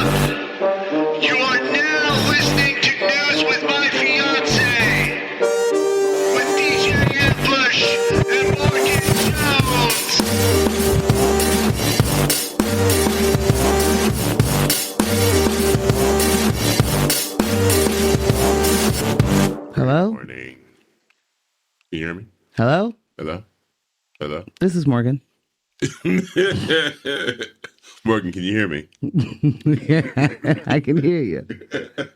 You are now listening to News with My Fiancé with DJ Ambush and Morgan Jones. Hello? Morning. Can you hear me? Hello? Hello? Hello? This is Morgan. Morgan, can you hear me? I can hear you. Good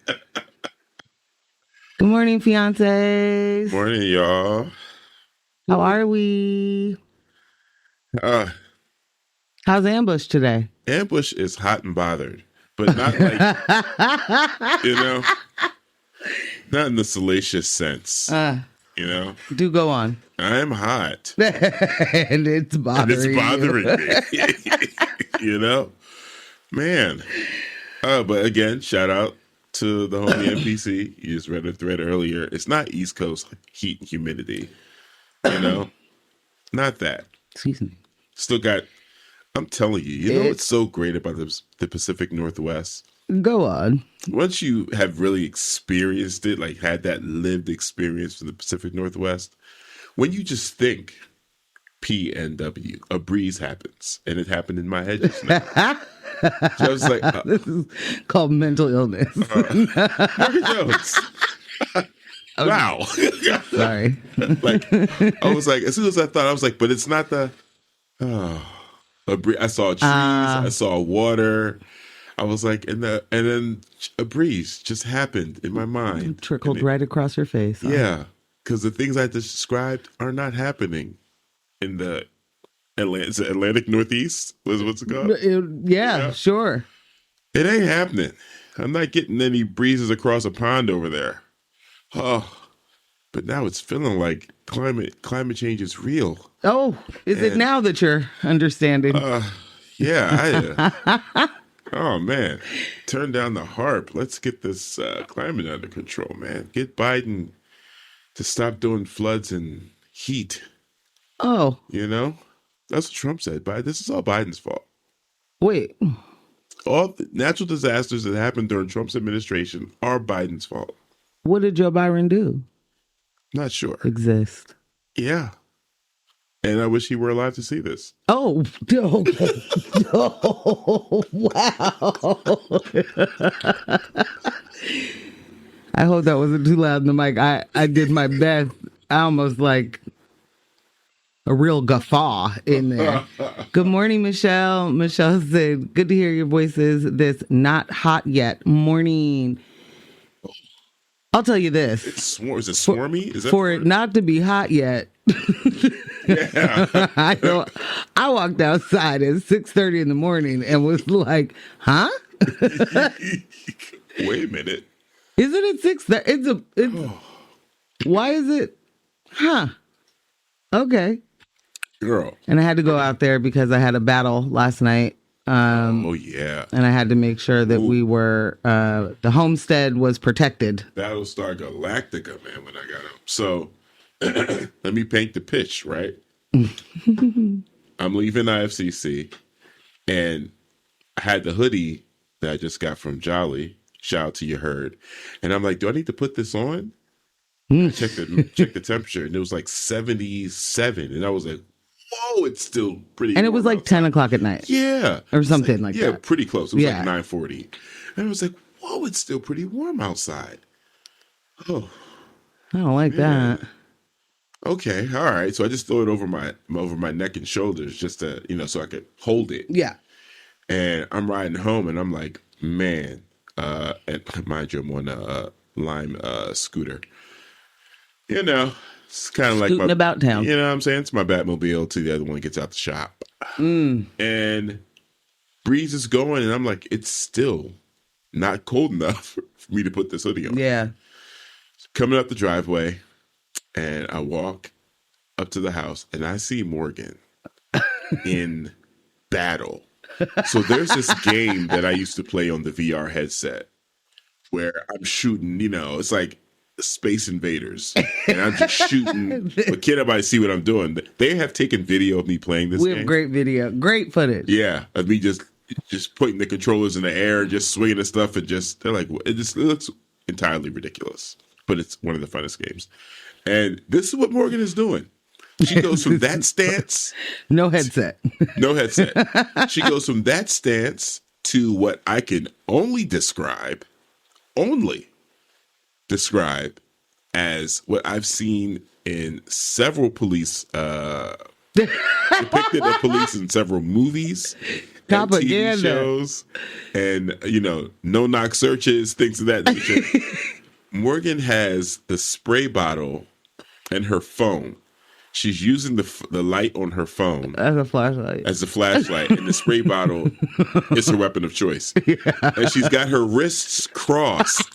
morning, fiancés. Morning, y'all. How are we? How's Ambush today? Ambush is hot and bothered, but not like, not in the salacious sense. Do go on. I'm hot. And it's bothering me. Man. But again, shout out to the homie NPC. You just read a thread earlier. It's not East Coast heat and humidity. Not that. Excuse me. Still got, I'm telling you, what's so great about the Pacific Northwest? Go on. Once you have really experienced it, like had that lived experience for the Pacific Northwest, when you just think PNW, a breeze happens. And it happened in my head just now. So I was like, this is called mental illness. Morgan Jones. Wow. Sorry. I was like, as soon as I thought, I was like, but it's not the, I saw trees, I saw water. I was like, and then a breeze just happened in my mind. It trickled right across your face. Huh? Yeah, because the things I just described are not happening in the Atlantic Northeast. What's it called? Yeah, sure. It ain't happening. I'm not getting any breezes across a pond over there. Oh, but now it's feeling like climate change is real. Oh, is it now that you're understanding? Yeah. Oh, man. Turn down the harp. Let's get this climate under control, man. Get Biden to stop doing floods and heat. Oh. That's what Trump said. This is all Biden's fault. Wait. All the natural disasters that happened during Trump's administration are Biden's fault. What did Joe Biden do? Not sure. Exist. Yeah. And I wish he were alive to see this. Oh, okay. Oh, wow. I hope that wasn't too loud in the mic. I did my best. I almost like a real guffaw in there. Good morning, Michelle. Michelle said, good to hear your voices this not hot yet morning. I'll tell you this. Is it swarmy? Is that for it not to be hot yet? Yeah. I walked outside at 6:30 in the morning and was like, huh? Wait a minute. Is it at 6:30? Why is it? Huh. Okay. Girl. And I had to go out there because I had a battle last night. Yeah. And I had to make sure that we were, the homestead was protected. Battlestar Galactica, man, when I got home. So let me paint the pitch, right? I'm leaving IFCC and I had the hoodie that I just got from Jolly. Shout out to your herd. And I'm like, do I need to put this on? I checked the temperature and it was like 77. And I was like, whoa, it's still pretty And it was like 10 o'clock at night. Yeah. Or something like that. Yeah, pretty close. It was Yeah. like 9:40. And I was like, whoa, it's still pretty warm outside. Oh. I don't like that. Okay, all right. So I just throw it over my neck and shoulders just to, so I could hold it. Yeah. And I'm riding home and I'm like, man, and mind you, I'm on a Lime scooter. It's kind of like Scooting about town. You know what I'm saying? It's my Batmobile till the other one gets out the shop. And breeze is going and I'm like, it's still not cold enough for me to put this hoodie on. Yeah. Coming up the driveway, and I walk up to the house, and I see Morgan in battle. So there's this game that I used to play on the VR headset where I'm shooting, it's like Space Invaders, and I'm just shooting. But can't nobody see what I'm doing? They have taken video of me playing this game. We have great video, great footage. Yeah, of me just just putting the controllers in the air, just swinging the stuff, and they're like, it looks entirely ridiculous. But it's one of the funnest games. And this is what Morgan is doing. She goes from that stance. No headset. No headset. She goes from that stance to what I can only describe as what I've seen in several police, depicted of police in several movies and TV shows and, no-knock searches, things of that nature. Morgan has the spray bottle and her phone. She's using the light on her phone as a flashlight. And the spray bottle is her weapon of choice. Yeah. And she's got her wrists crossed.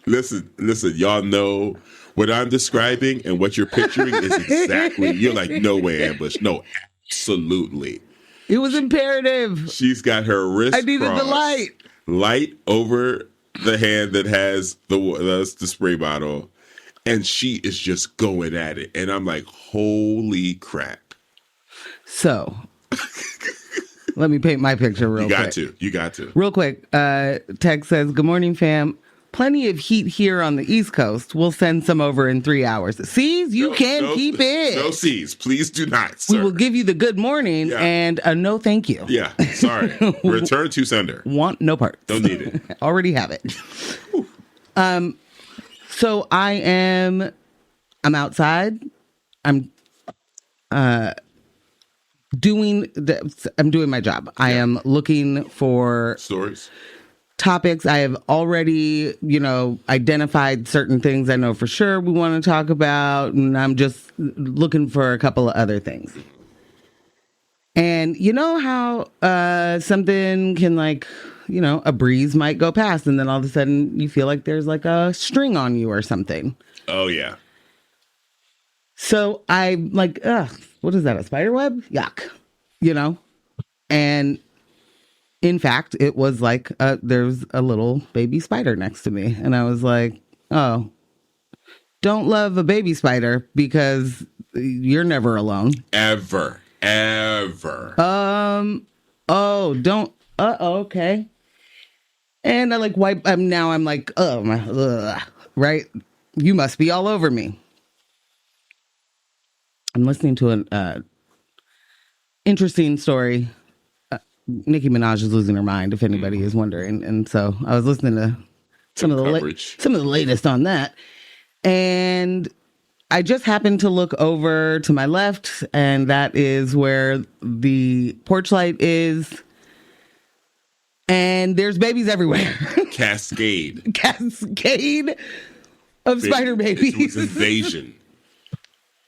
Listen, y'all know what I'm describing and what you're picturing is exactly. You're like, no way, Ambush. No, absolutely. It was imperative. She's got her wrist. I needed crossed, the light. Light over the hand that has the spray bottle. And she is just going at it. And I'm like, holy crap. So, let me paint my picture real quick. You got to. Real quick, Tex says, good morning, fam. Plenty of heat here on the East Coast. We'll send some over in 3 hours. Seas, you can keep it. No seas. Please do not, sir. We will give you the good morning and a no thank you. Yeah, sorry. Return to sender. Want no parts. Don't need it. Already have it. So I'm outside. I'm doing my job. I am looking for stories, topics. I have already, identified certain things I know for sure we want to talk about, and I'm just looking for a couple of other things. And you know how something can a breeze might go past and then all of a sudden you feel like there's like a string on you or something. Oh, yeah. So I'm like, what is that, a spider web? Yuck. And in fact, it was like there's a little baby spider next to me. And I was like, oh, don't love a baby spider because you're never alone. Ever. Okay. And I wipe. Now I'm like, right? You must be all over me. I'm listening to an interesting story. Nicki Minaj is losing her mind, if anybody is wondering. And so I was listening to some of the latest on that. And I just happened to look over to my left, and that is where the porch light is. And there's babies everywhere. Cascade of spider babies. It was invasion.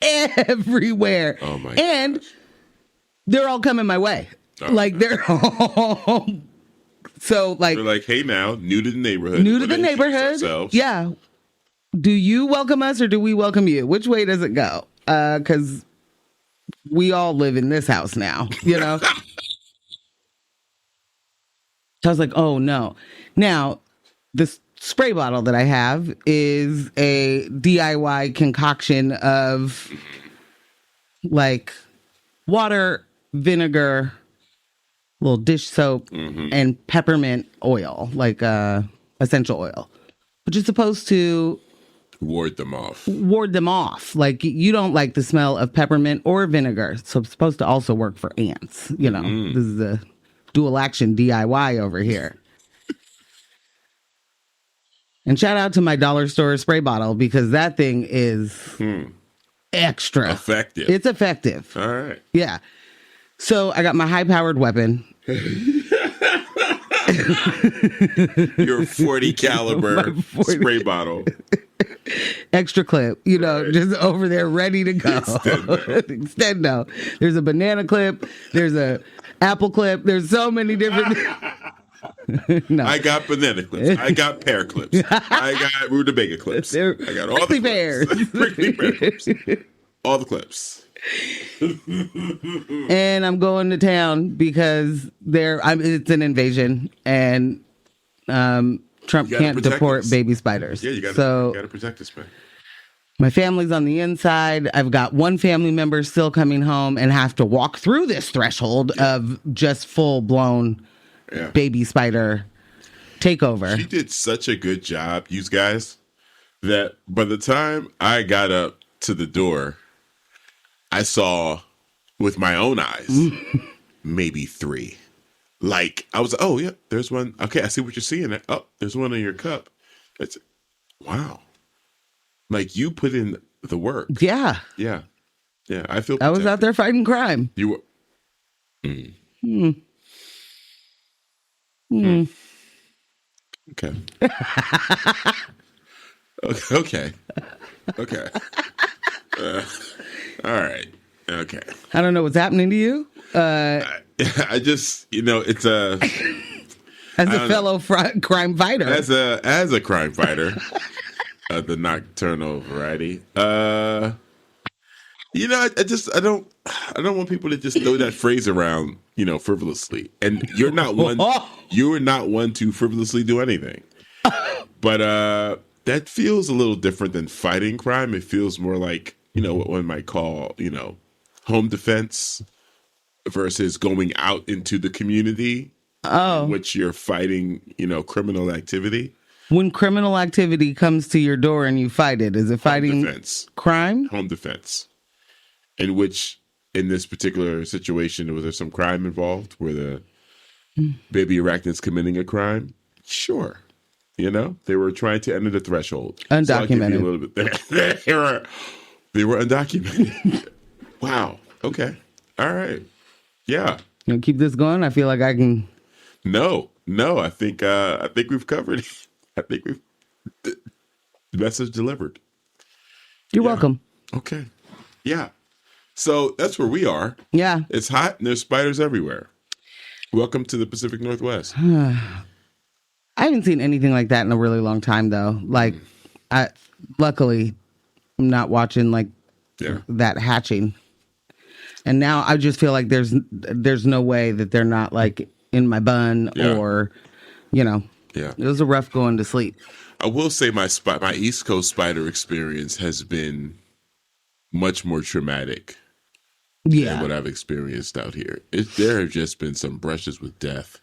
Everywhere. Oh my And gosh. They're all coming my way. Oh, they're all... So they're like, hey now, new to the neighborhood. Yeah. Do you welcome us or do we welcome you? Which way does it go? Because we all live in this house now, So I was like, oh no. Now, this spray bottle that I have is a DIY concoction of water, vinegar, little dish soap, and peppermint oil, essential oil, which is supposed to ward them off. You don't like the smell of peppermint or vinegar, so it's supposed to also work for ants. This is a dual action DIY over here. And shout out to my dollar store spray bottle because that thing is extra effective. It's effective. All right. Yeah. So I got my high-powered weapon. Your 40 caliber spray bottle. Extra clip, right. Just over there ready to go. Extendo. There's a banana clip. There's a apple clip. There's so many different. No. I got banana clips. I got pear clips. I got rutabaga clips. I got all the pears. Prickly pear clips. All the clips. And I'm going to town because it's an invasion and Trump can't deport baby spiders. Yeah, you got to protect this, man. My family's on the inside. I've got one family member still coming home and have to walk through this threshold of just full blown baby spider takeover. She did such a good job, you guys, that by the time I got up to the door, I saw with my own eyes maybe 3. Like, I was, oh, yeah, there's one. Okay, I see what you're seeing. Oh, there's one in your cup. That's wow. Like, you put in the work. Yeah. Yeah. Yeah, I feel I was out there fighting crime. You were. Okay. Okay. Okay. All right. Okay. I don't know what's happening to you. I just, it's a as a fellow crime fighter. As a crime fighter, the nocturnal variety. I don't want people to just throw that phrase around, frivolously. And you're not one. You are not one to frivolously do anything. But that feels a little different than fighting crime. It feels more like, what one might call, home defense versus going out into the community. Oh, in which you're fighting, criminal activity. When criminal activity comes to your door and you fight it, is it fighting crime? Home defense. In which, in this particular situation, was there some crime involved? Were the baby arachnids committing a crime? Sure. They were trying to enter the threshold. Undocumented. So I'll give you a little bit there. They were undocumented. Wow. Okay. All right. Yeah. You know, keep this going. I feel like I can. No. I think we've covered it. I think the message delivered. You're welcome. Okay. Yeah. So that's where we are. Yeah. It's hot and there's spiders everywhere. Welcome to the Pacific Northwest. I haven't seen anything like that in a really long time, though. Like, luckily, I'm not watching that hatching. And now I just feel like there's no way that they're not like in my bun or, Yeah. It was a rough going to sleep. I will say my East Coast spider experience has been much more traumatic than what I've experienced out here. There have just been some brushes with death,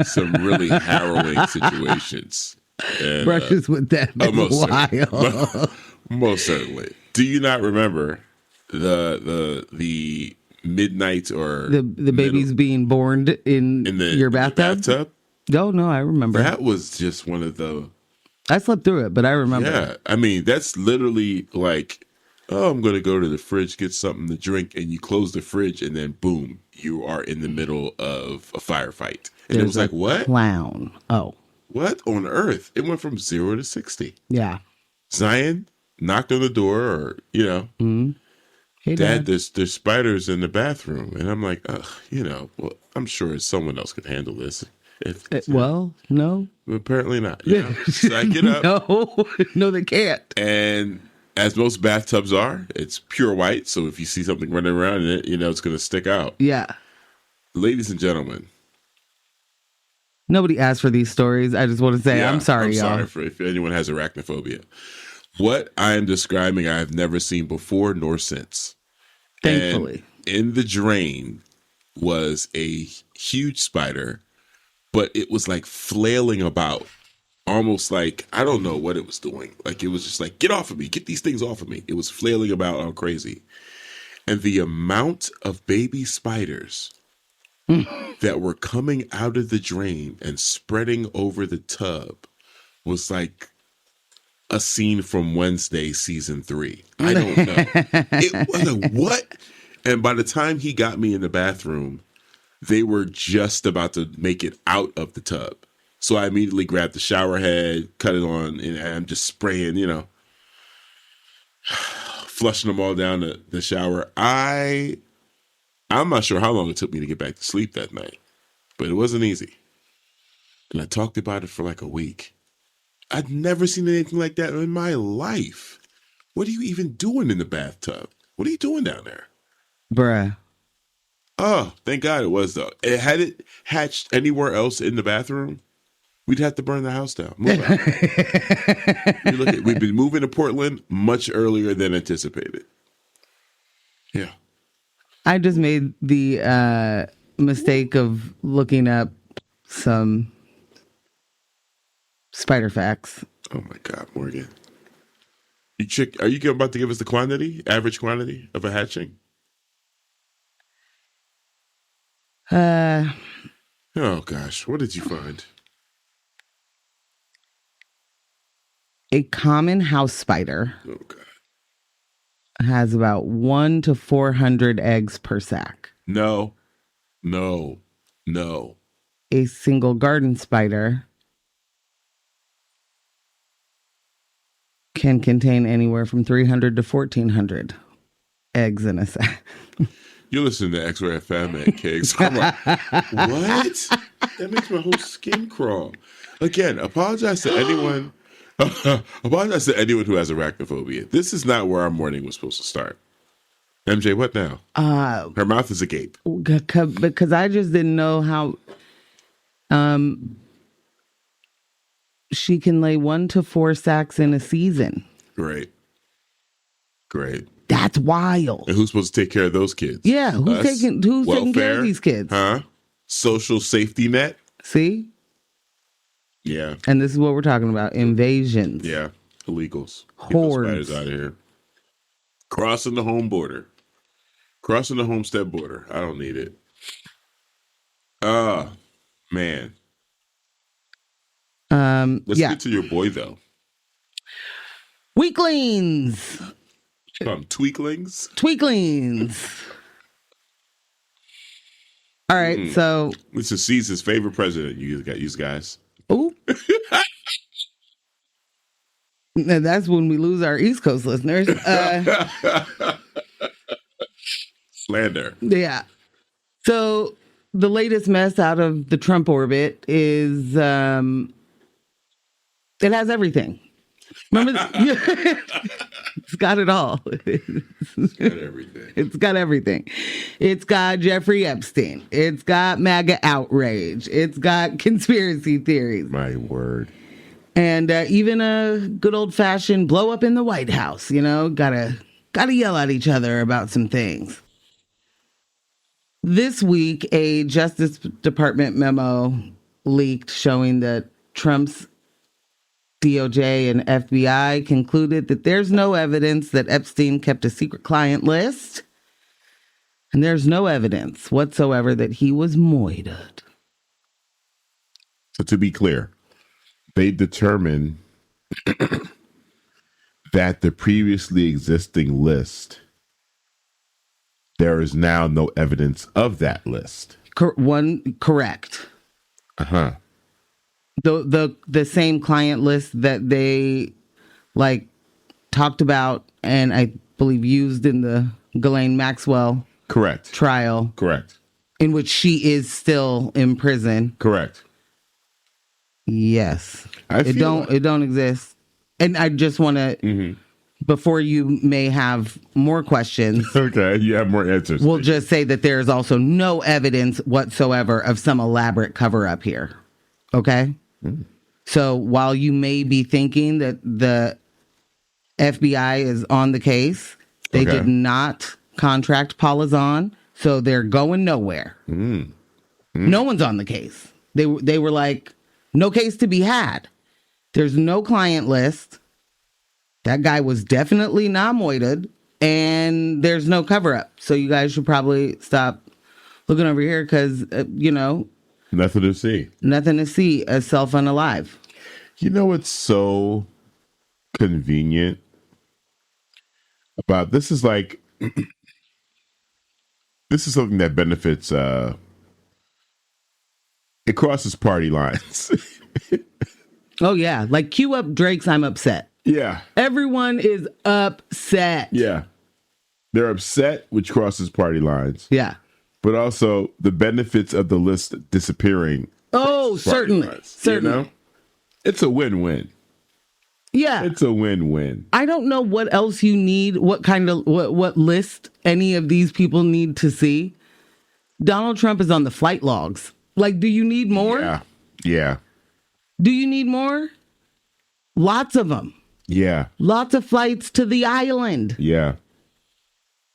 some really harrowing situations. And, brushes with death. Most wild. Most certainly. Do you not remember the midnight or the babies being born in your bathtub? No, I remember. That was just one of the. I slept through it, but I remember. Yeah, I mean that's literally like, oh, I'm going to go to the fridge, get something to drink, and you close the fridge, and then boom, you are in the middle of a firefight, and it was like, what? Clown. Oh, what on earth? It went from 0 to 60. Yeah. Zion knocked on the door, or Mm-hmm. Hey, Dad, there's spiders in the bathroom, and I'm like, well, I'm sure someone else could handle this. No. Apparently not. So I get up. No, they can't. And as most bathtubs are, it's pure white. So if you see something running around in it, it's going to stick out. Yeah. Ladies and gentlemen. Nobody asked for these stories. I just want to say I'm sorry, y'all. I'm sorry if anyone has arachnophobia. What I am describing, I have never seen before nor since. Thankfully. And in the drain was a huge spider, but it was like flailing about, almost like, I don't know what it was doing. Like, it was just like, get off of me, get these things off of me. It was flailing about all crazy. And the amount of baby spiders that were coming out of the drain and spreading over the tub was like a scene from Wednesday season 3. I don't know. It was like, what? And by the time he got me in the bathroom, they were just about to make it out of the tub. So I immediately grabbed the shower head, cut it on, and I'm just spraying, flushing them all down the shower. I'm not sure how long it took me to get back to sleep that night, but it wasn't easy. And I talked about it for like a week. I'd never seen anything like that in my life. What are you even doing in the bathtub? What are you doing down there? Bruh. Oh, thank God it was, though. Had it hatched anywhere else in the bathroom, we'd have to burn the house down. Move out. We've been moving to Portland much earlier than anticipated. Yeah. I just made the mistake of looking up some spider facts. Oh my God, Morgan. Are you about to give us the average quantity of a hatching? Oh gosh, what did you find? A common house spider Oh God. has about 1 to 400 eggs per sack. No. A single garden spider can contain anywhere from 300 to 1,400 eggs in a sack. You listen to X-Ray FM at Cakes. I'm like, what? That makes my whole skin crawl. Again, apologize to anyone. Apologize to anyone who has arachnophobia. This is not where our morning was supposed to start. MJ, what now? Her mouth is agape. Because I just didn't know how she can lay 1 to 4 sacks in a season. Great. That's wild. And who's supposed to take care of those kids? Yeah, who's Us? taking care of these kids? Huh? Social safety net? See? Yeah. And this is what we're talking about. Invasions. Yeah. Illegals. Get those Hordes. spiders out of here. Crossing the home border. Crossing the homestead border. I don't need it. Man. Let's get to your boy, though. Weaklings. Tweaklings? Tweaklings. All right, so... This is Caesar's favorite president, you guys. Ooh. That's when we lose our East Coast listeners. Slander. Yeah. So the latest mess out of the Trump orbit is it has everything. Remember? It's got it all. It's got everything. It's got everything. It's got Jeffrey Epstein. It's got MAGA outrage. It's got conspiracy theories. My word. And even a good old fashioned blow up in the White House. You know, gotta yell at each other about some things. This week, a Justice Department memo leaked showing that Trump's DOJ and FBI concluded that there's no evidence that Epstein kept a secret client list, and there's no evidence whatsoever that he was moited. So to be clear, they determined that the previously existing list, there is now no evidence of that list. Correct. Uh-huh. The same client list that they talked about and I believe used in the Ghislaine Maxwell Correct. trial. Correct. In which she is still in prison. Correct. Yes. It don't exist. And I just want to before you may have more questions. Okay, you have more answers. We'll just say that there is also no evidence whatsoever of some elaborate cover up here. Okay? So while you may be thinking that the FBI is on the case, they did not contract Paulazon, so they're going nowhere. No one's on the case. They were like, no case to be had. There's no client list. That guy was definitely not moited, and there's no cover up. So you guys should probably stop looking over here because, nothing to see. Nothing to see. A cell phone alive. You know what's so convenient about this is this is something that benefits it crosses party lines. Oh yeah, cue up Drake's I'm upset. Yeah. Everyone is upset. Yeah. They're upset, which crosses party lines. Yeah. But also the benefits of the list disappearing. Oh, certainly. Certainly. You know? It's a win-win. Yeah. It's a win-win. I don't know what else you need, what list any of these people need to see. Donald Trump is on the flight logs. Do you need more? Yeah. Yeah. Do you need more? Lots of them. Yeah. Lots of flights to the island. Yeah.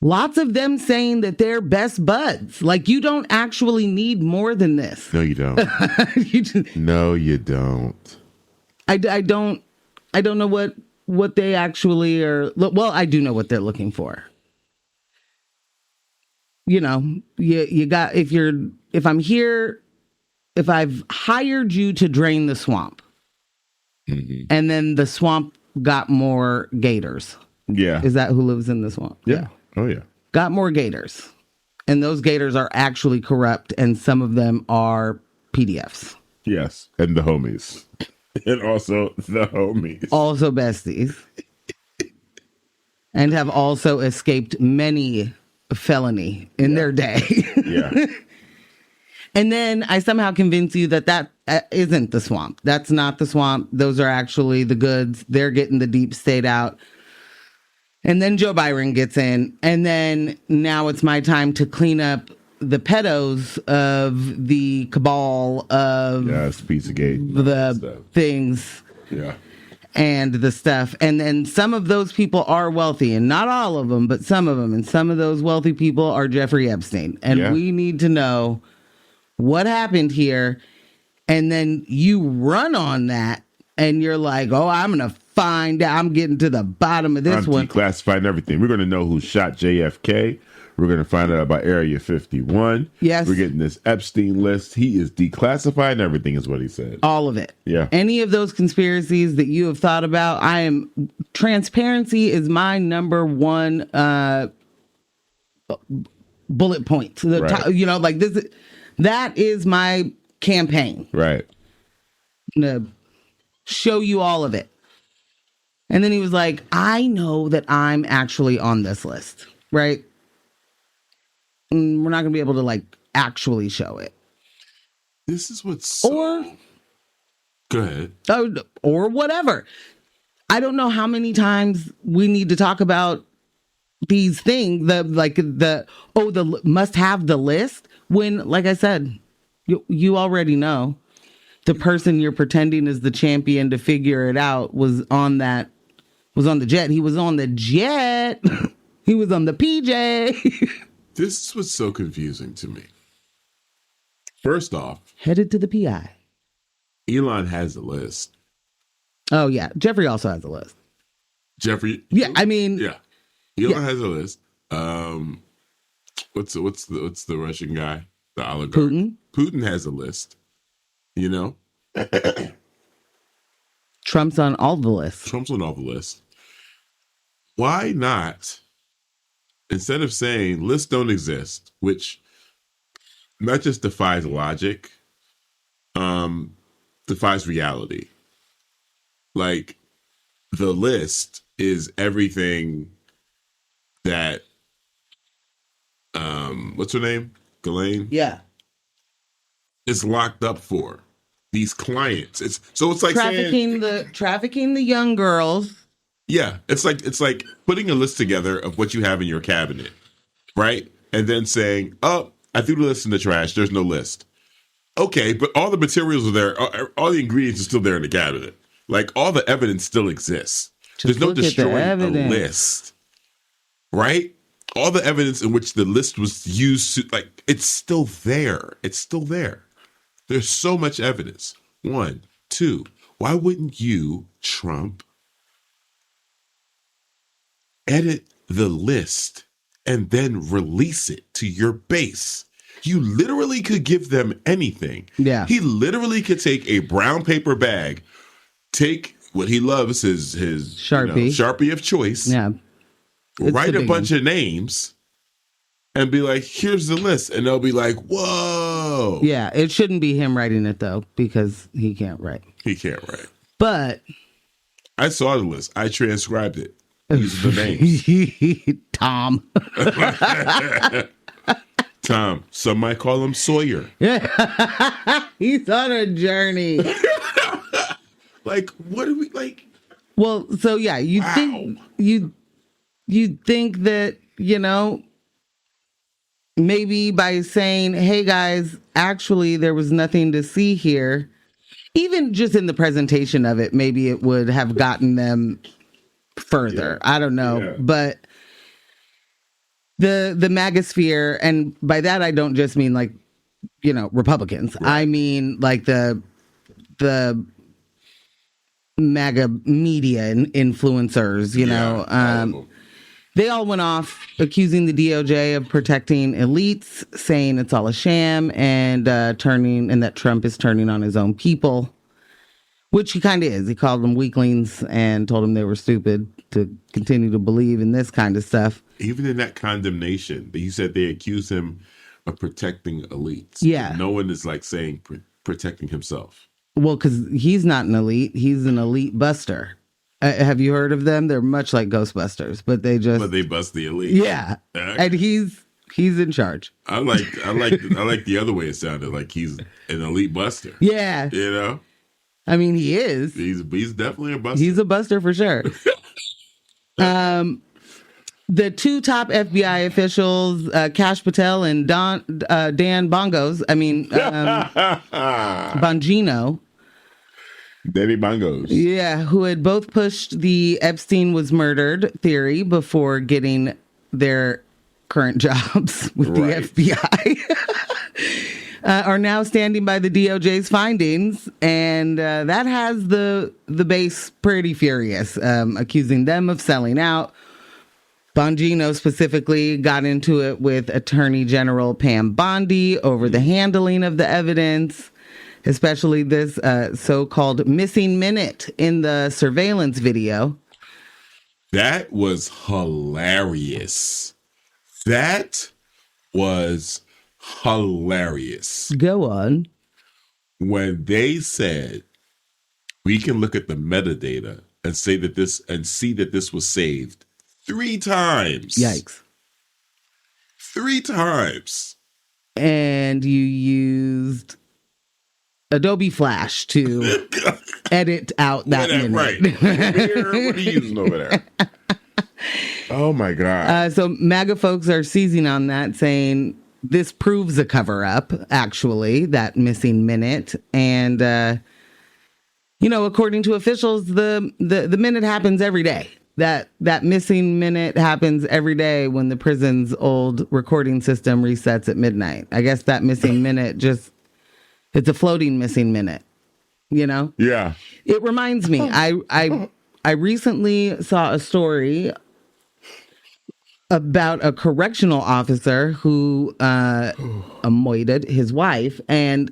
Lots of them saying that they're best buds. Like, you don't actually need more than this. No, you don't. No, you don't. I don't know what they actually are. Well, I do know what they're looking for. You know, you got, if I'm here, if I've hired you to drain the swamp, and then the swamp got more gators. Yeah. Is that who lives in the swamp? Yeah. Oh, yeah. Got more gators. And those gators are actually corrupt, and some of them are PDFs. Yes. And the homies. And also the homies. Also besties. And have also escaped many felony in their day. Yeah. And then I somehow convince you that isn't the swamp. That's not the swamp. Those are actually the goods. They're getting the deep state out. And then Joe Byron gets in. And then now it's my time to clean up the pedos of the cabal of Yes, Pizzagate. the things. Yeah. And the stuff. And then some of those people are wealthy, and not all of them, but some of them. And some of those wealthy people are Jeffrey Epstein. And we need to know what happened here. And then you run on that, and you're like, oh, I'm going to find out. I'm getting to the bottom of this one. Declassifying everything. We're going to know who shot JFK. We're going to find out about Area 51. Yes. We're getting this Epstein list. He is declassifying everything, is what he said. All of it. Yeah. Any of those conspiracies that you have thought about, transparency is my number one bullet point. Right. You know, like this, that is my campaign. Right. I'm gonna show you all of it. And then he was like, I know that I'm actually on this list, right? And we're not gonna be able to like actually show it. This is what's Or go ahead. Or whatever. I don't know how many times we need to talk about these things. The must have the list. When, like I said, you already know the person you're pretending is the champion to figure it out was on the jet. He was on the jet. He was on the PJ. This is what's so confusing to me. First off, Headed to the PI. Elon has a list. Oh yeah, Jeffrey also has a list. Jeffrey. Yeah, I mean, yeah. Elon has a list. What's the Russian guy? The oligarch. Putin has a list. You know? Trump's on all the lists. Trump's on all the lists. Why not, instead of saying lists don't exist, which not just defies logic, defies reality. Like, the list is everything that what's her name? Ghislaine? Yeah. Is locked up for. These clients. It's like trafficking the young girls. Yeah. It's like putting a list together of what you have in your cabinet, right? And then saying, oh, I threw the list in the trash. There's no list. Okay, but all the materials are there. All the ingredients are still there in the cabinet. Like, all the evidence still exists. There's no destroying a list, right? All the evidence in which the list was used to, like, it's still there. It's still there. There's so much evidence. 1, 2, why wouldn't you, Trump, edit the list and then release it to your base? You literally could give them anything. Yeah. He literally could take a brown paper bag, take what he loves, his Sharpie. Sharpie of choice. Yeah. Write a bunch of names and be like, here's the list. And they'll be like, whoa. Yeah, it shouldn't be him writing it, though, because he can't write. He can't write. But I saw the list. I transcribed it. These are the names. Tom. Tom. Some might call him Sawyer. Yeah. He's on a journey. Like, what do we, like? Well, so yeah, you think that, you know, maybe by saying, hey guys, actually there was nothing to see here, even just in the presentation of it, maybe it would have gotten them further. Yeah. I don't know. Yeah. But the magosphere, and by that I don't just mean like, Republicans. Right. I mean like the MAGA media influencers, all of them. they all went off accusing the DOJ of protecting elites, saying it's all a sham, and that Trump is turning on his own people, which he kind of is. He called them weaklings and told them they were stupid to continue to believe in this kind of stuff. Even in that condemnation, he said they accused him of protecting elites. Yeah. No one is like saying protecting himself. Well, because he's not an elite. He's an elite buster. Have you heard of them? They're much like Ghostbusters, but they bust the elite. Yeah. Okay. And he's in charge. I like the other way it sounded, like he's an elite buster. Yeah. You know? I mean, he is. He's definitely a buster. He's a buster for sure. The two top FBI officials, Kash Patel and Dan Bongino, Danny Bongos. yeah, who had both pushed the Epstein was murdered theory before getting their current jobs with the FBI, are now standing by the DOJ's findings, and that has the base pretty furious, accusing them of selling out. Bongino specifically got into it with Attorney General Pam Bondi over the handling of the evidence, especially this so-called missing minute in the surveillance video. That was hilarious. That was hilarious. Go on. When they said we can look at the metadata and say that see that this was saved 3 times. Yikes. 3 times. And you used Adobe Flash to edit out that minute. Right. What are you using over there? Oh, my God. So MAGA folks are seizing on that, saying this proves a cover-up, actually, that missing minute. And, according to officials, the minute happens every day. That missing minute happens every day when the prison's old recording system resets at midnight. I guess that missing minute it's a floating missing minute, Yeah. It reminds me, I recently saw a story about a correctional officer who avoided his wife, and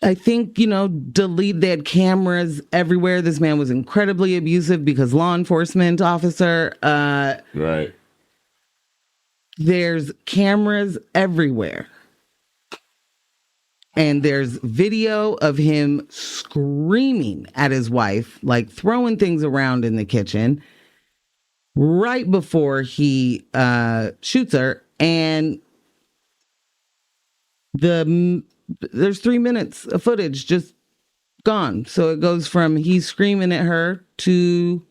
I think, they had cameras everywhere. This man was incredibly abusive because law enforcement officer. Right. There's cameras everywhere. And there's video of him screaming at his wife, like throwing things around in the kitchen right before he shoots her. And there's 3 minutes of footage just gone. So it goes from he's screaming at her to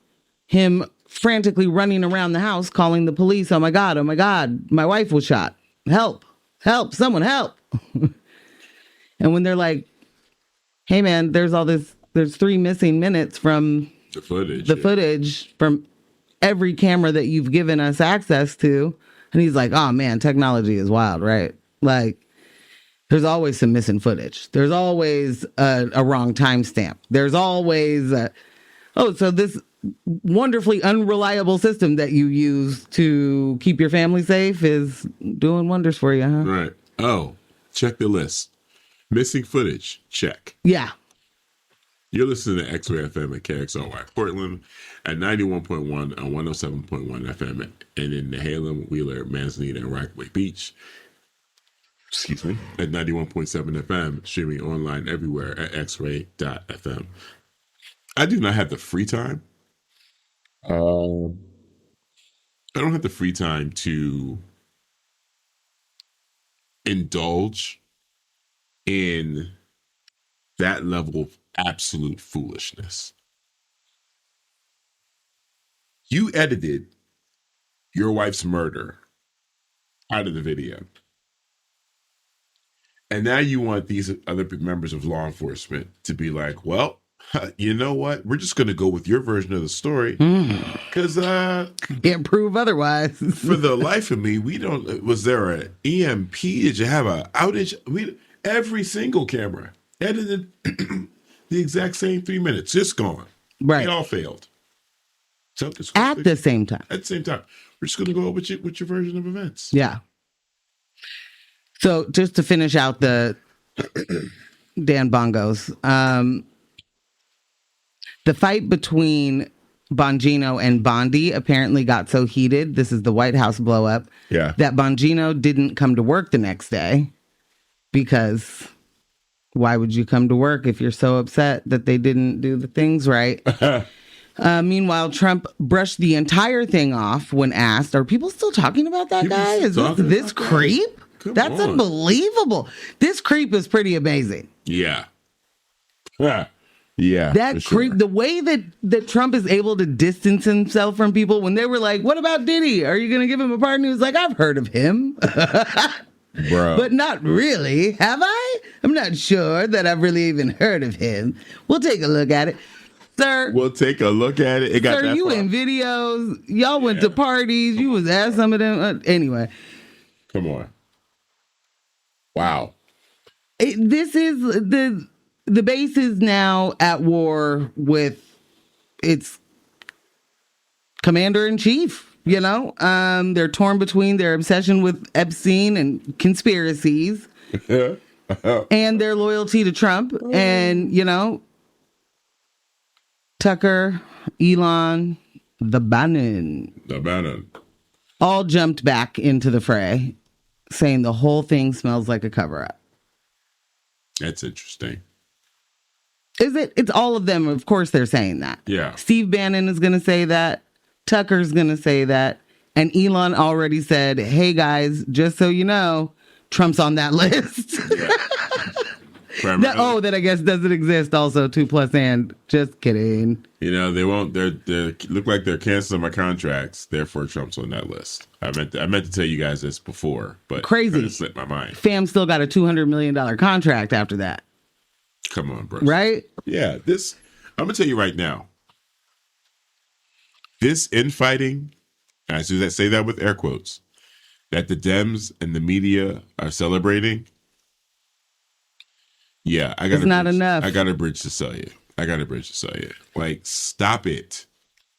him frantically running around the house calling the police. Oh my God, my wife was shot. Help, someone help. And when they're like, hey man, there's 3 missing minutes from the footage. Footage from every camera that you've given us access to. And he's like, oh man, technology is wild, right? Like, there's always some missing footage. There's always a wrong timestamp. There's always, so this wonderfully unreliable system that you use to keep your family safe is doing wonders for you, huh? Right. Oh, check the list. Missing footage, check. Yeah. You're listening to X-Ray FM at KXOY Portland at 91.1 on 107.1 FM and in Nehalem, Wheeler, Manzanita, and Rockaway Beach. Excuse me, at 91.7 FM, streaming online everywhere at xray.fm. I do not have the free time. I don't have the free time to indulge in that level of absolute foolishness. You edited your wife's murder out of the video. And now you want these other members of law enforcement to be like, well, you know what? We're just going to go with your version of the story because Can't prove otherwise. for the life of me, we don't. Was there an EMP? Did you have an outage? Every single camera edited the exact same 3 minutes, just gone. Right. They all failed. So At the same time. At the same time, we're just going to go with your version of events. Yeah. So just to finish out the Dan Bongos, the fight between Bongino and Bondi apparently got so heated. This is the White House blow up. Yeah. That Bongino didn't come to work the next day because why would you come to work if you're so upset that they didn't do the things right? Meanwhile, Trump brushed the entire thing off when asked, are people still talking about that guy? Is this creep? That's unbelievable. This creep is pretty amazing. Yeah. Yeah. That creep, the way that Trump is able to distance himself from people when they were like, what about Diddy? Are you going to give him a pardon? He was like, I've heard of him. Bro. But not really. Have I? I'm not sure that I've really even heard of him. We'll take a look at it. Sir. We'll take a look at it. It got sir, that you far. In videos. Y'all went to parties. You was at some of them. Anyway. Come on. Wow. This is the base is now at war with its commander in chief. You know, they're torn between their obsession with Epstein and conspiracies and their loyalty to Trump. And, you know, Tucker, Elon, the Bannon all jumped back into the fray, saying the whole thing smells like a cover-up. That's interesting. Is it? It's all of them. Of course they're saying that. Yeah. Steve Bannon is going to say that. Tucker's going to say that. And Elon already said, hey, guys, just so you know, Trump's on that list. That I guess doesn't exist also, 2+ and. Just kidding. You know, they won't. They look like they're canceling my contracts. Therefore, Trump's on that list. I meant to tell you guys this before, but crazy. It slipped my mind. Fam still got a $200 million contract after that. Come on, bro. Right? Yeah. I'm gonna tell you right now. This infighting, I say that with air quotes, that the Dems and the media are celebrating. Yeah, it's not enough. I got a bridge to sell you. Like, stop it.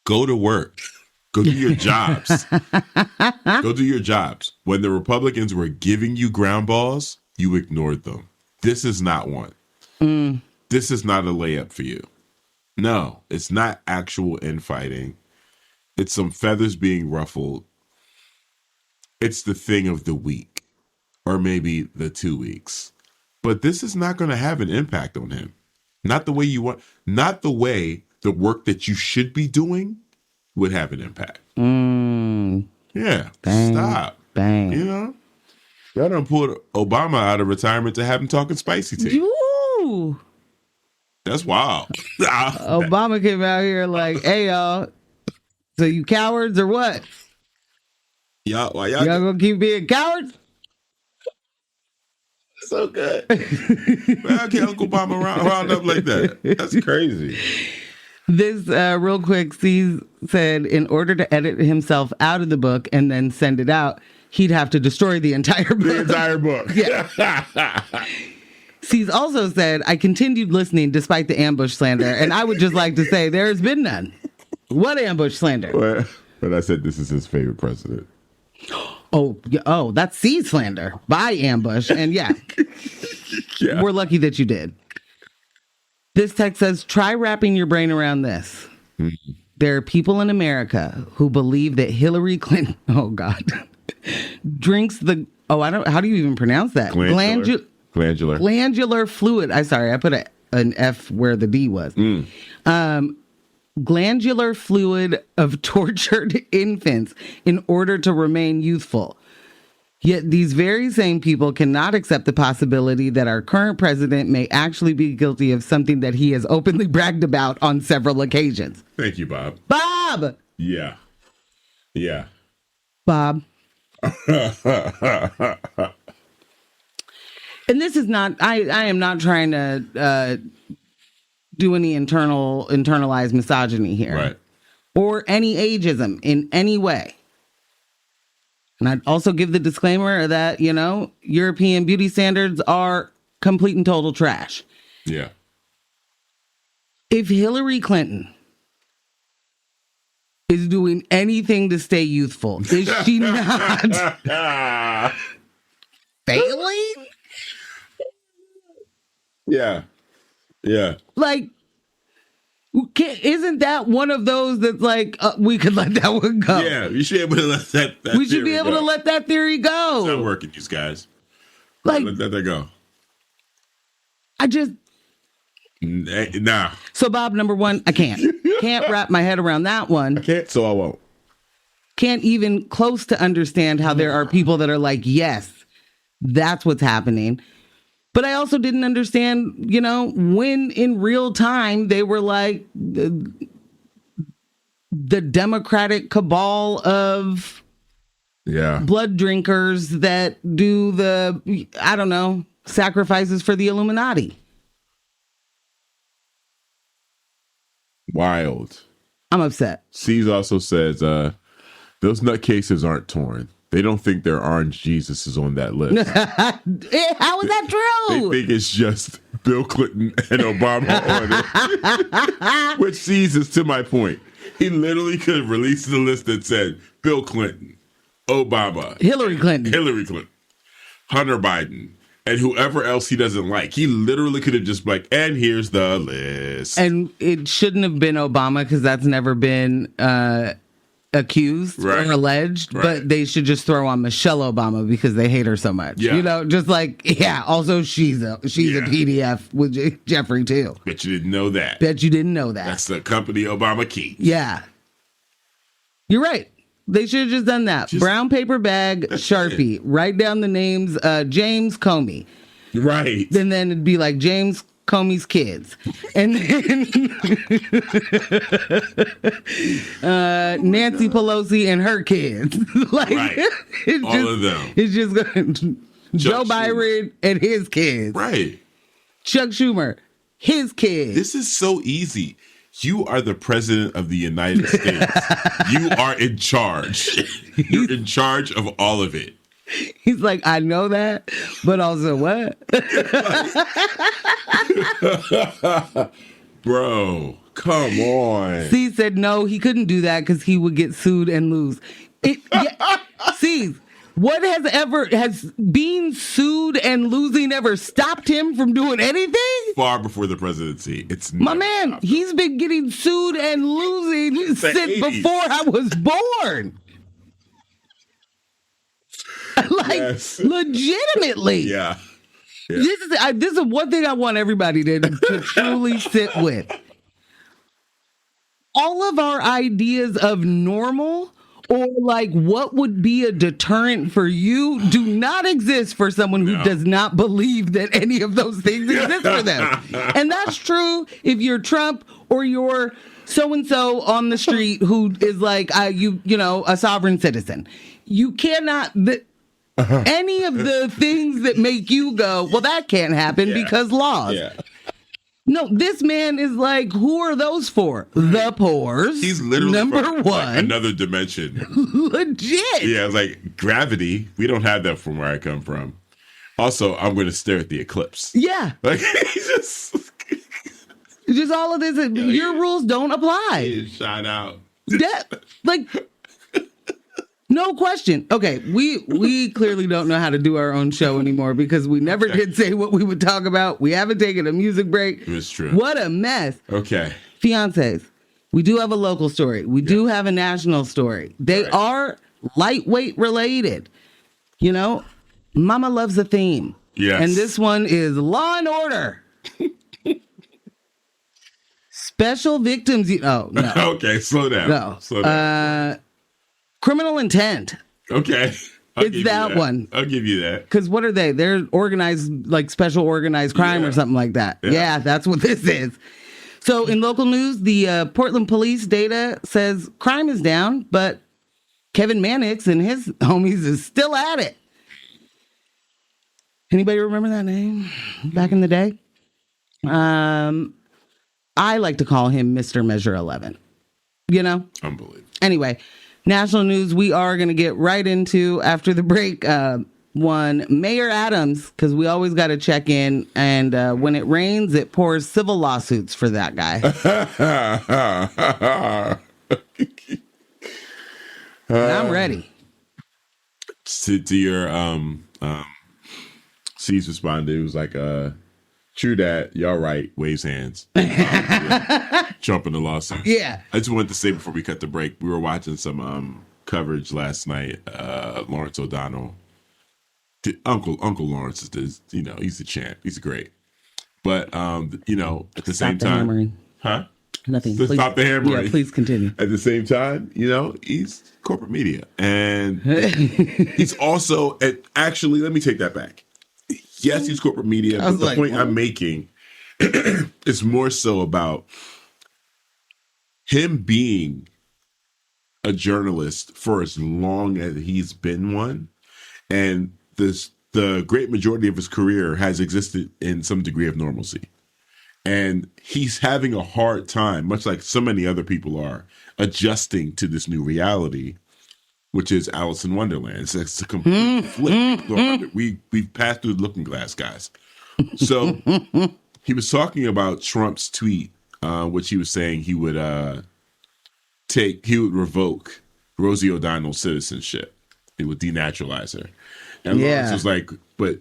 Go to work. Go do your jobs. Go do your jobs. When the Republicans were giving you ground balls, you ignored them. This is not one. This is not a layup for you. No, it's not actual infighting. It's some feathers being ruffled. It's the thing of the week, or maybe the 2 weeks. But this is not going to have an impact on him. Not the way you want, not the way the work that you should be doing would have an impact. Yeah. Bang, Stop. Bang. You know? Y'all done pulled Obama out of retirement to have him talking spicy to you. Ooh. That's wild. Obama came out here like, hey, y'all. So you cowards or what? Y'all gonna keep being cowards? So good. How can Uncle Obama round up like that? That's crazy. This, real quick, C said in order to edit himself out of the book and then send it out, he'd have to destroy the entire book. The entire book. Yeah. C's also said, I continued listening despite the ambush slander, and I would just like to say there has been none. What ambush slander? But I said this is his favorite president. Oh, that's C slander by ambush. And yeah, we're lucky that you did. This text says, try wrapping your brain around this. Mm-hmm. There are people in America who believe that Hillary Clinton, oh God, drinks the, how do you even pronounce that? Glandular fluid. I put an F where the D was. Glandular fluid of tortured infants in order to remain youthful. Yet these very same people cannot accept the possibility that our current president may actually be guilty of something that he has openly bragged about on several occasions. Thank you, Bob. Bob! Yeah. Bob. And this is not, I am not trying to do any internalized misogyny here. Right. Or any ageism in any way. And I'd also give the disclaimer that, European beauty standards are complete and total trash. Yeah. If Hillary Clinton is doing anything to stay youthful, is she not failing? Yeah. Yeah. Like, isn't that one of those that's like, we could let that one go? Yeah, you should be able to let that we should be able to let that theory go. It's not working, these guys. Like, let that go. Nah. So, Bob, number one, I can't wrap my head around that one. I can't, so I won't. Can't even close to understand how there are people that are like, yes, that's what's happening. But I also didn't understand, when in real time they were like the Democratic cabal of blood drinkers that do the, I don't know, sacrifices for the Illuminati. Wild. I'm upset. C's also says, those nutcases aren't torn. They don't think their orange Jesus is on that list. How is that true? They think it's just Bill Clinton and Obama on it. Which C's is to my point. He literally could have released the list that said Bill Clinton, Obama, Hillary Clinton, Hunter Biden, and whoever else he doesn't like. He literally could have just been like, and here's the list. And it shouldn't have been Obama because that's never been accused or alleged, but they should just throw on Michelle Obama because they hate her so much. Yeah. Just like, also she's a PDF with Jeffrey too. Bet you didn't know that. That's the company Obama keeps. Yeah. You're right. They should have just done that. Brown paper bag, Sharpie. Write down the names, James Comey. Right. And then it'd be like James Comey's kids. And then Nancy Pelosi and her kids. All of them. It's just Joe Biden and his kids. Right. Chuck Schumer, his kids. This is so easy. You are the president of the United States. You are in charge. You're in charge of all of it. He's like, I know that, but also what? Bro, come on. C said no, he couldn't do that because he would get sued and lose. C, what has being sued and losing ever stopped him from doing anything? Far before the presidency. It's my man. He's been getting sued and losing since before I was born. Legitimately. Yeah. This is one thing I want everybody to truly sit with. All of our ideas of normal or like what would be a deterrent for you do not exist for someone who does not believe that any of those things exist for them. And that's true if you're Trump or you're so-and-so on the street who is like, a sovereign citizen. You cannot... Any of the things that make you go, well, that can't happen because laws. Yeah. No, this man is like, who are those for? The poors. He's literally number one. Like another dimension. Legit. Yeah, it's like gravity. We don't have that from where I come from. Also, I'm going to stare at the eclipse. Yeah. Like, just all of this. Your rules don't apply. He shot out. No question. Okay, we clearly don't know how to do our own show anymore because we never did say what we would talk about. We haven't taken a music break. It's true. What a mess. Okay. Fiancés. We do have a local story. We do have a national story. They are lightweight related. Mama loves a theme. Yes. And this one is Law and Order. Special victims. Oh, no. Okay, slow down. No. Slow down. Criminal intent. Okay. It's that one. I'll give you that. Because what are they? They're organized, like special organized crime or something like that. Yeah, that's what this is. So in local news, the Portland police data says crime is down, but Kevin Mannix and his homies is still at it. Anybody remember that name back in the day? I like to call him Mr. Measure 11. You know? Unbelievable. Anyway, national news we are going to get right into after the break. One, Mayor Adams, because we always got to check in. And when it rains, it pours civil lawsuits for that guy. And I'm ready. To your C's responded, it was like, true that, y'all right, waves hands. Trump in the lawsuit. Yeah. I just wanted to say before we cut the break, we were watching some coverage last night. Lawrence O'Donnell. Uncle Lawrence is he's the champ. He's great. But at the same time, hammering. Huh? Nothing. To stop the hammering. Yeah, please continue. At the same time, he's corporate media. And he's also, actually, let me take that back. Yes, he's corporate media, but the point I'm making is more so about him being a journalist for as long as he's been one. And the great majority of his career has existed in some degree of normalcy. And he's having a hard time, much like so many other people are, adjusting to this new reality, which is Alice in Wonderland. It's a complete flip. We've passed through the looking glass, guys. So he was talking about Trump's tweet, which he was saying he would revoke Rosie O'Donnell's citizenship. It would denaturalize her. And Lawrence was like, but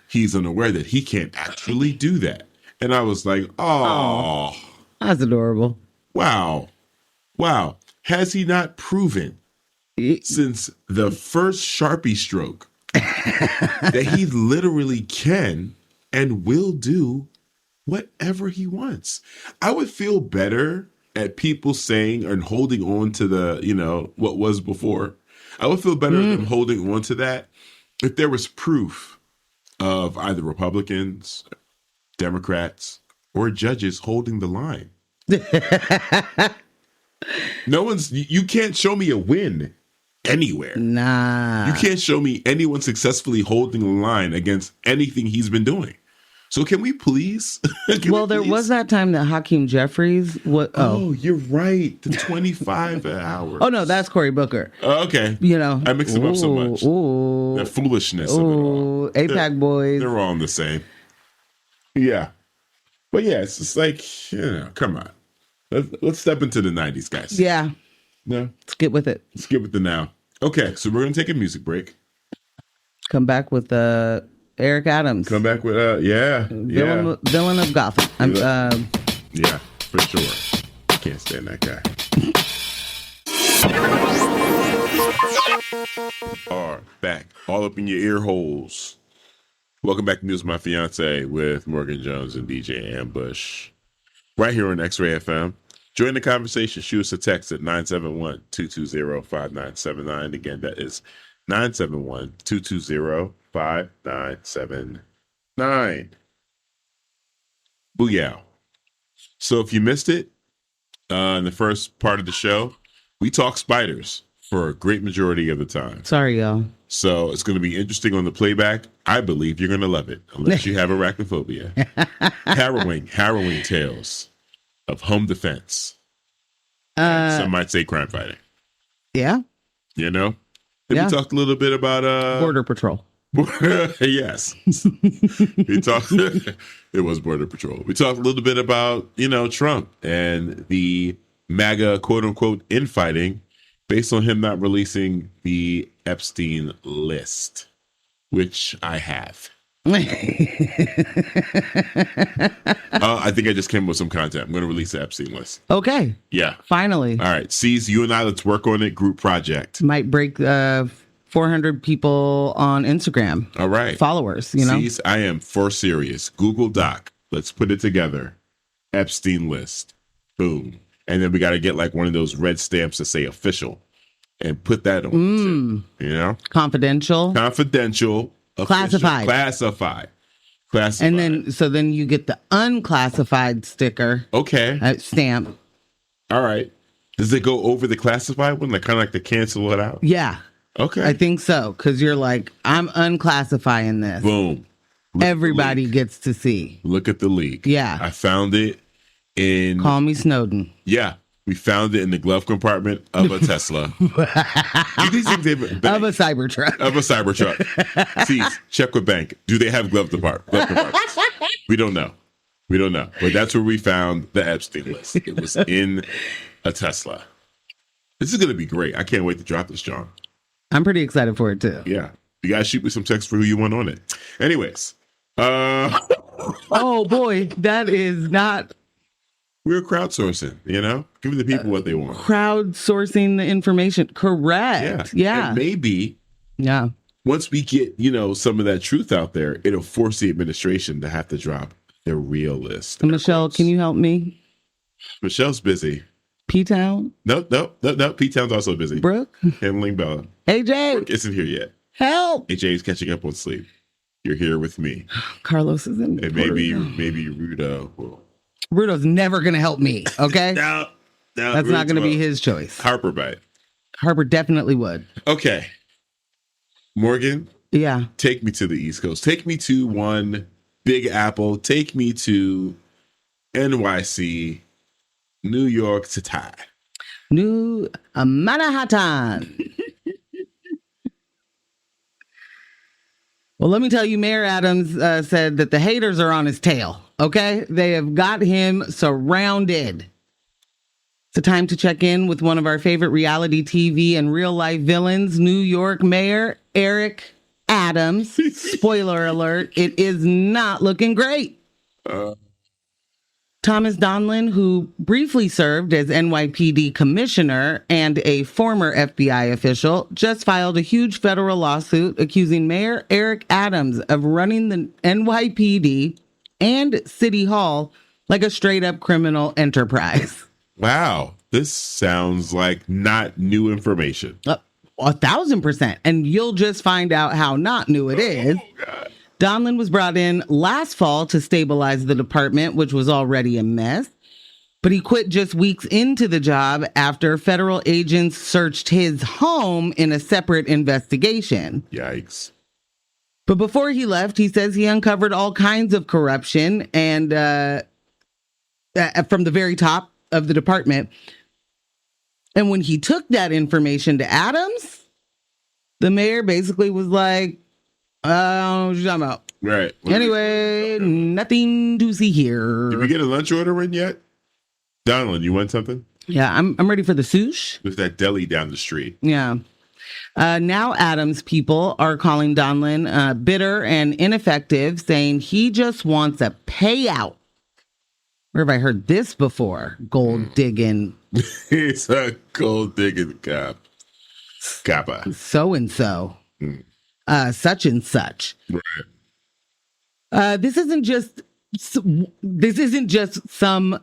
he's unaware that he can't actually do that. And I was like, oh, that's adorable. Wow. Has he not proven since the first Sharpie stroke that he literally can and will do whatever he wants? I would feel better at people saying and holding on to the, what was before. I would feel better than holding on to that if there was proof of either Republicans, Democrats, or judges holding the line. You can't show me a win anywhere. Nah. You can't show me anyone successfully holding the line against anything he's been doing. So can we please? There was that time that Hakeem Jeffries. Oh, you're right. The 25 hours. Oh no, that's Cory Booker. Okay. I mix them up so much. The foolishness of it all. APAC boys. They're all the same. Yeah. But yeah, it's just like, come on. Let's step into the 90s, guys. Yeah. No? Let's get with it. Let's get with the now. Okay, so we're going to take a music break. Come back with Eric Adams. Come back with, Villain of Gotham. Yeah, for sure. Can't stand that guy. Are back. All up in your ear holes. Welcome back to News with My Fiancé with Morgan Jones and DJ Ambush. Right here on X-Ray FM. Join the conversation. Shoot us a text at 971-220-5979. Again, that is 971-220-5979. Booyah. So if you missed it in the first part of the show, we talk spiders for a great majority of the time. Sorry, y'all. So it's going to be interesting on the playback. I believe you're going to love it, unless you have arachnophobia. harrowing tales of home defense. Some might say crime fighting. Yeah. We talked a little bit about Border Patrol. Yes. We talked. It was Border Patrol. We talked a little bit about Trump and the MAGA quote unquote infighting based on him not releasing the Epstein list, which I have. I think I just came up with some content. I'm going to release the Epstein list. Okay. Yeah. Finally. All right. C's, you and I, let's work on it. Group project. Might break 400 people on Instagram. All right. Followers, C's, I am for serious. Google Doc. Let's put it together. Epstein list. Boom. And then we got to get like one of those red stamps that say official and put that on. Confidential. Official, classified. And then you get the unclassified sticker. Okay. Stamp. All right. Does it go over the classified one? Like kind of like to cancel it out? Yeah. Okay. I think so, because you're like, I'm unclassifying this. Boom. Everybody gets to see. Look at the leak. Yeah. I found it in. Call me Snowden. Yeah. We found it in the glove compartment of a Tesla. Do these things Of a Cybertruck. Of a Cybertruck. See, check with bank. Do they have glove compartments? We don't know. But that's where we found the Epstein list. It was in a Tesla. This is going to be great. I can't wait to drop this, John. I'm pretty excited for it, too. Yeah. You guys shoot me some text for who you want on it. Anyways. Oh, boy. That is not... We're crowdsourcing, Give the people what they want. Crowdsourcing the information. Correct. Yeah. And maybe yeah. Once we get, some of that truth out there, it'll force the administration to have to drop their real list. Michelle, can you help me? Michelle's busy. P-Town? Nope. P-Town's also busy. Brooke? Handling Bella. AJ? Brooke isn't here yet. Help! AJ's catching up on sleep. You're here with me. Carlos is in. And maybe Rudo will. Rudo's never going to help me, okay? No, that's not going to be his choice. Harper might. Harper definitely would. Okay. Morgan? Yeah. Take me to the East Coast. Take me to one Big Apple. Take me to NYC, New York to tie. New Manhattan. Well, let me tell you, Mayor Adams said that the haters are on his tail, okay? They have got him surrounded. It's a time to check in with one of our favorite reality TV and real-life villains, New York Mayor Eric Adams. Spoiler alert, it is not looking great. Thomas Donlin, who briefly served as NYPD commissioner and a former FBI official, just filed a huge federal lawsuit accusing Mayor Eric Adams of running the NYPD and City Hall like a straight-up criminal enterprise. Wow. This sounds like not new information. 1,000%. And you'll just find out how not new it is. Oh, God. Donlin was brought in last fall to stabilize the department, which was already a mess. But he quit just weeks into the job after federal agents searched his home in a separate investigation. Yikes. But before he left, he says he uncovered all kinds of corruption and from the very top of the department. And when he took that information to Adams, the mayor basically was like, I don't know what you're talking about. Right. Anyway, nothing to see here. Did we get a lunch order in yet? Donald, you want something? Yeah, I'm ready for the sushi. There's that deli down the street. Yeah. Now Adams people are calling Donlin bitter and ineffective, saying he just wants a payout. Where have I heard this before? Gold digging. He's a gold digging cop. Kappa. So-and-so. Such and such. Right. This isn't just some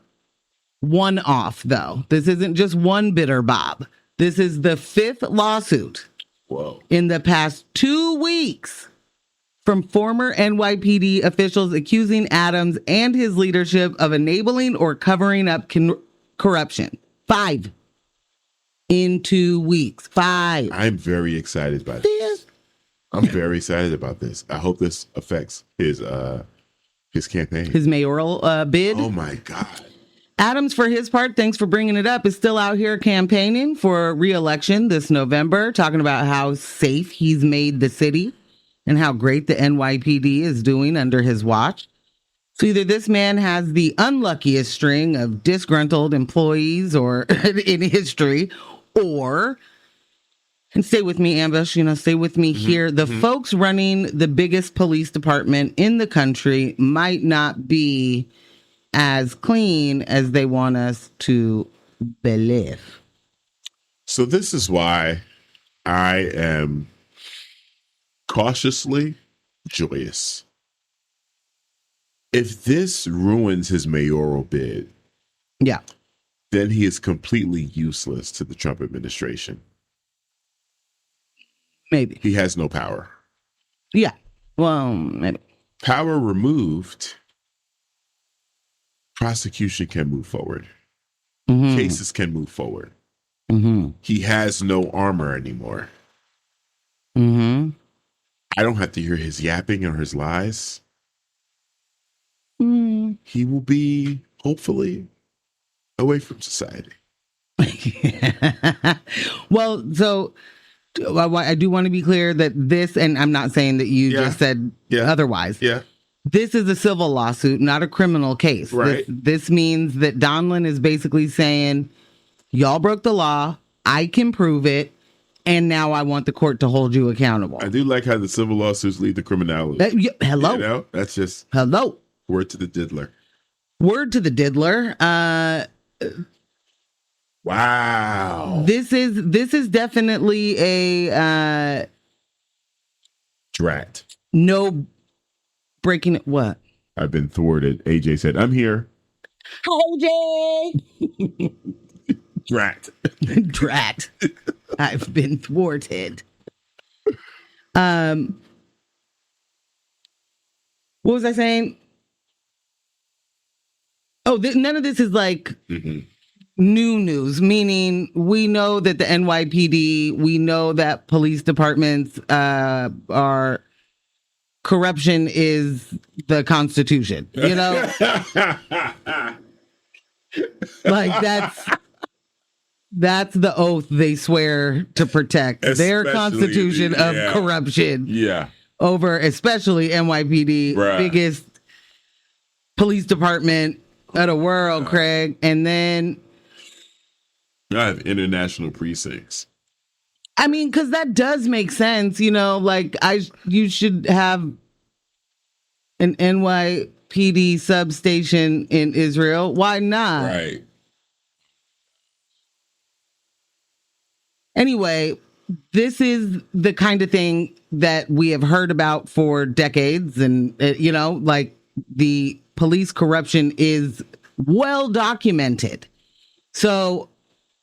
one-off, though. This isn't just one bitter Bob. This is the fifth lawsuit in the past 2 weeks from former NYPD officials accusing Adams and his leadership of enabling or covering up corruption. 5 in 2 weeks. 5. I'm very excited by this. I'm very excited about this. I hope this affects his campaign. His mayoral bid. Oh, my God. Adams, for his part, thanks for bringing it up, is still out here campaigning for re-election this November, talking about how safe he's made the city and how great the NYPD is doing under his watch. So either this man has the unluckiest string of disgruntled employees or in history, or, and stay with me, Ambush, stay with me here. The folks running the biggest police department in the country might not be as clean as they want us to believe. So this is why I am cautiously joyous. If this ruins his mayoral bid, yeah, then he is completely useless to the Trump administration. Maybe. He has no power. Yeah. Well, maybe. Power removed, prosecution can move forward. Cases can move forward. He has no armor anymore. Mm-hmm. I don't have to hear his yapping or his lies. Mm. He will be, hopefully, away from society. Well, so I do want to be clear that this, and I'm not saying that you just said otherwise. Yeah. This is a civil lawsuit, not a criminal case. Right. This means that Donlin is basically saying, y'all broke the law. I can prove it. And now I want the court to hold you accountable. I do like how the civil lawsuits lead to criminality. Hello. You know, that's just hello. Word to the diddler. Word to the diddler. Wow. This is definitely a Drat. No breaking it. What? I've been thwarted. AJ said, I'm here. Hi, AJ. Drat. Drat. I've been thwarted. What was I saying? Oh, none of this is like new news, meaning we know that the NYPD, we know that police departments are corruption is the Constitution, you know? Like that's the oath they swear to protect. Their Constitution of corruption. Yeah. Over especially NYPD, biggest police department of the world, Craig. And then I have international precincts. I mean, because that does make sense, you know, like you should have an NYPD substation in Israel. Why not? Right. Anyway, this is the kind of thing that we have heard about for decades. And, you know, like the police corruption is well documented. So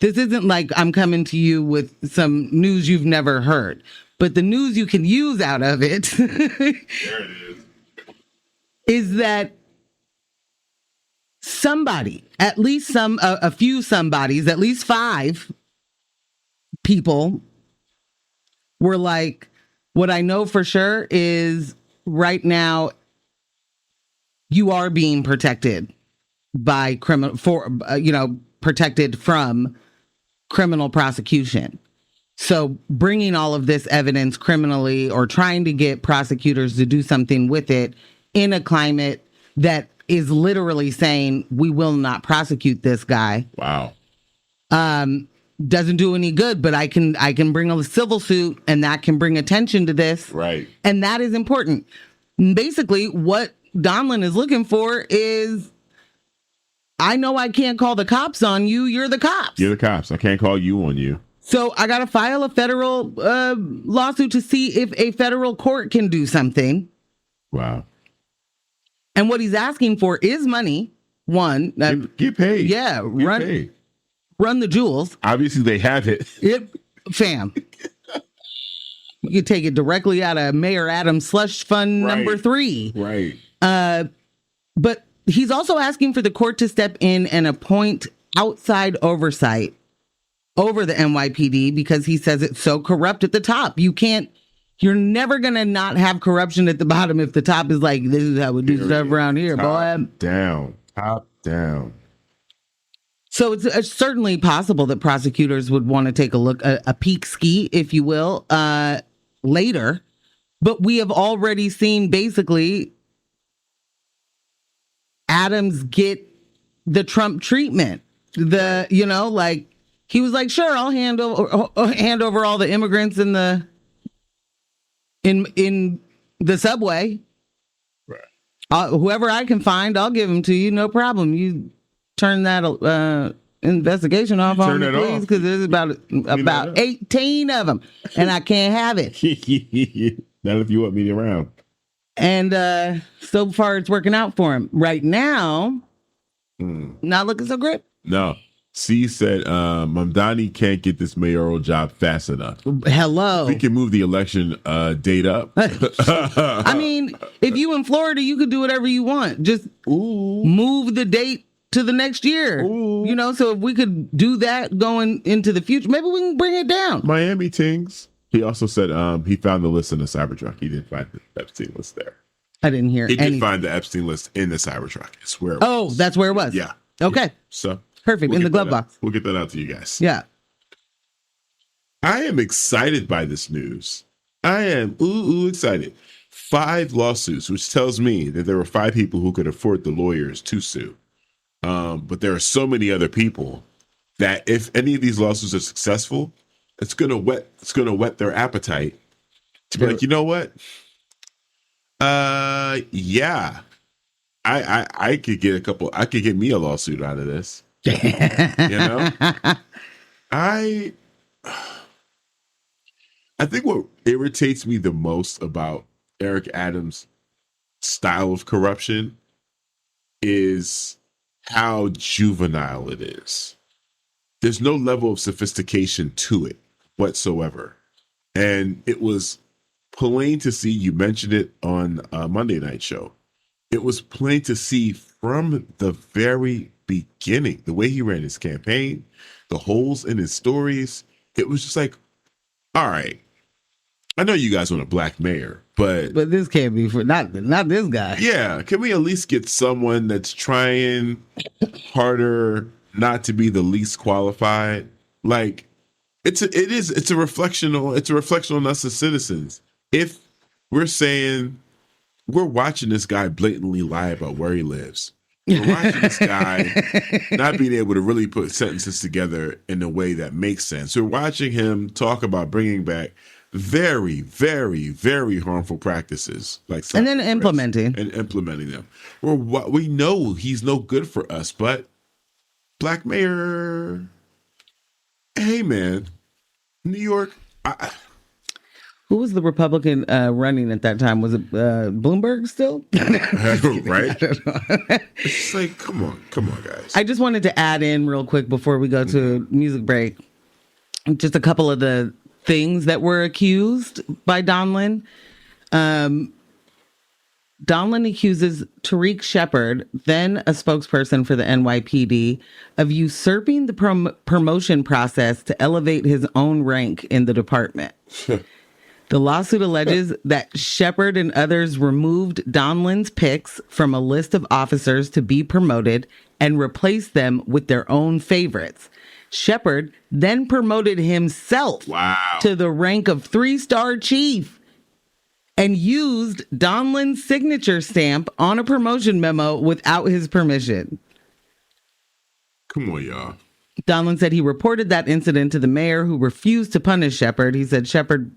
this isn't like I'm coming to you with some news you've never heard, but the news you can use out of it, there it is that somebody, at least a few somebodies, at least 5 people were like, what I know for sure is right now you are being protected by protected from criminal prosecution. So bringing all of this evidence criminally or trying to get prosecutors to do something with it in a climate that is literally saying we will not prosecute this guy. Wow. Doesn't do any good, but I can bring a civil suit and that can bring attention to this. Right. And that is important. Basically, what Donlin is looking for is, I know I can't call the cops on you. You're the cops. You're the cops. I can't call you on you. So I got to file a federal lawsuit to see if a federal court can do something. Wow. And what he's asking for is money. One. Get paid. Yeah. Get paid. Run the jewels. Obviously, they have it. Fam. You can take it directly out of Mayor Adams' slush fund number 3. Right. But he's also asking for the court to step in and appoint outside oversight over the NYPD because he says it's so corrupt at the top. You're never going to not have corruption at the bottom if the top is like, this is how we do stuff around here, boy. Top down. So it's certainly possible that prosecutors would want to take a look, a peek ski, if you will, later. But we have already seen basically Adams get the Trump treatment. He was like, sure, I'll hand over all the immigrants in the subway. Right. Whoever I can find, I'll give them to you, no problem. You turn that investigation off on me, please, because there's about 18 of them, and I can't have it. Not if you want me around. And so far, it's working out for him. Right now, not looking so great. No. C said, Mamdani can't get this mayoral job fast enough. Hello. We can move the election date up. I mean, if you in Florida, you could do whatever you want. Just move the date to the next year. Ooh. You know, so if we could do that going into the future, maybe we can bring it down. Miami tings. He also said he found the list in the Cybertruck. He didn't find the Epstein list there. I didn't hear He any. did find the Epstein list in the Cybertruck. It's where. That's where it was. Yeah. Okay. So Perfect. In the glove box. We'll get that out to you guys. Yeah. I am excited by this news. I am excited. 5 lawsuits, which tells me that there were 5 people who could afford the lawyers to sue. But there are so many other people that if any of these lawsuits are successful, it's gonna whet their appetite to be like, you know what? Yeah, I could get I could get me a lawsuit out of this. You know, I think what irritates me the most about Eric Adams' style of corruption is how juvenile it is. There's no level of sophistication to it whatsoever. And it was plain to see, you mentioned it on a Monday night show. It was plain to see from the very beginning, the way he ran his campaign, the holes in his stories. It was just like, all right, I know you guys want a black mayor, but this can't be for not this guy. Yeah, can we at least get someone that's trying harder not to be the least qualified? Like, it's a reflection on us as citizens. If we're saying we're watching this guy blatantly lie about where he lives, we're watching this guy not being able to really put sentences together in a way that makes sense. We're watching him talk about bringing back very, very, very harmful practices, like and then implementing them. We know he's no good for us, but black mayor, hey man, New York. Who was the Republican running at that time? Was it Bloomberg still? Right? It's like, come on, guys. I just wanted to add in real quick before we go to music break, just a couple of the things that were accused by Donlin. Donlin accuses Tariq Shepard, then a spokesperson for the NYPD, of usurping the promotion process to elevate his own rank in the department. The lawsuit alleges that Shepard and others removed Donlin's picks from a list of officers to be promoted and replaced them with their own favorites. Shepard then promoted himself to the rank of 3-star chief and used Donlin's signature stamp on a promotion memo without his permission. Come on, y'all. Donlin said he reported that incident to the mayor, who refused to punish Shepard. He said Shepard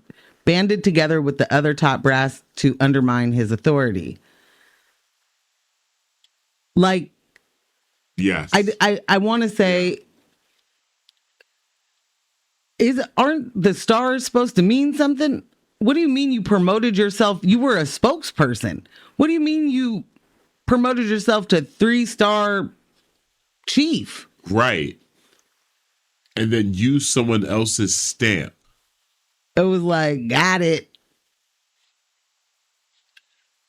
banded together with the other top brass to undermine his authority. Like, yes, I want to say, aren't the stars supposed to mean something? What do you mean you promoted yourself? You were a spokesperson. What do you mean you promoted yourself to 3-star chief? Right. And then use someone else's stamp. It was like, got it.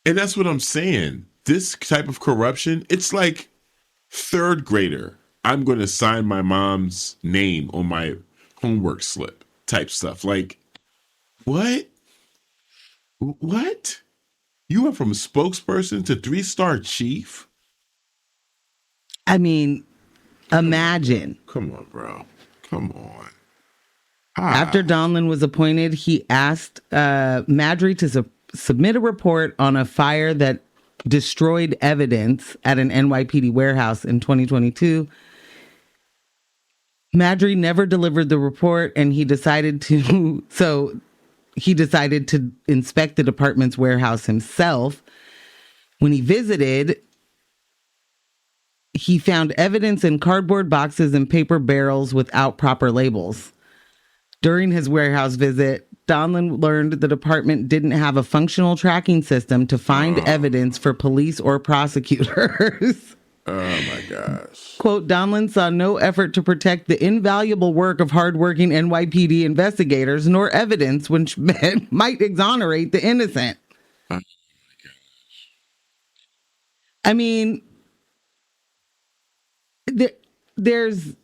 And that's what I'm saying. This type of corruption, it's like 3rd grader. I'm going to sign my mom's name on my homework slip type stuff. Like, what? What? You went from spokesperson to 3-star chief? I mean, imagine. Come on, bro. Come on. After Donlin was appointed, he asked Madry to submit a report on a fire that destroyed evidence at an NYPD warehouse in 2022. Madry never delivered the report, and he decided to inspect the department's warehouse himself. When he visited, he found evidence in cardboard boxes and paper barrels without proper labels. During his warehouse visit, Donlin learned the department didn't have a functional tracking system to find evidence for police or prosecutors. Oh my gosh. Quote, Donlin saw no effort to protect the invaluable work of hardworking NYPD investigators, nor evidence which might exonerate the innocent. Oh my gosh. I mean, there's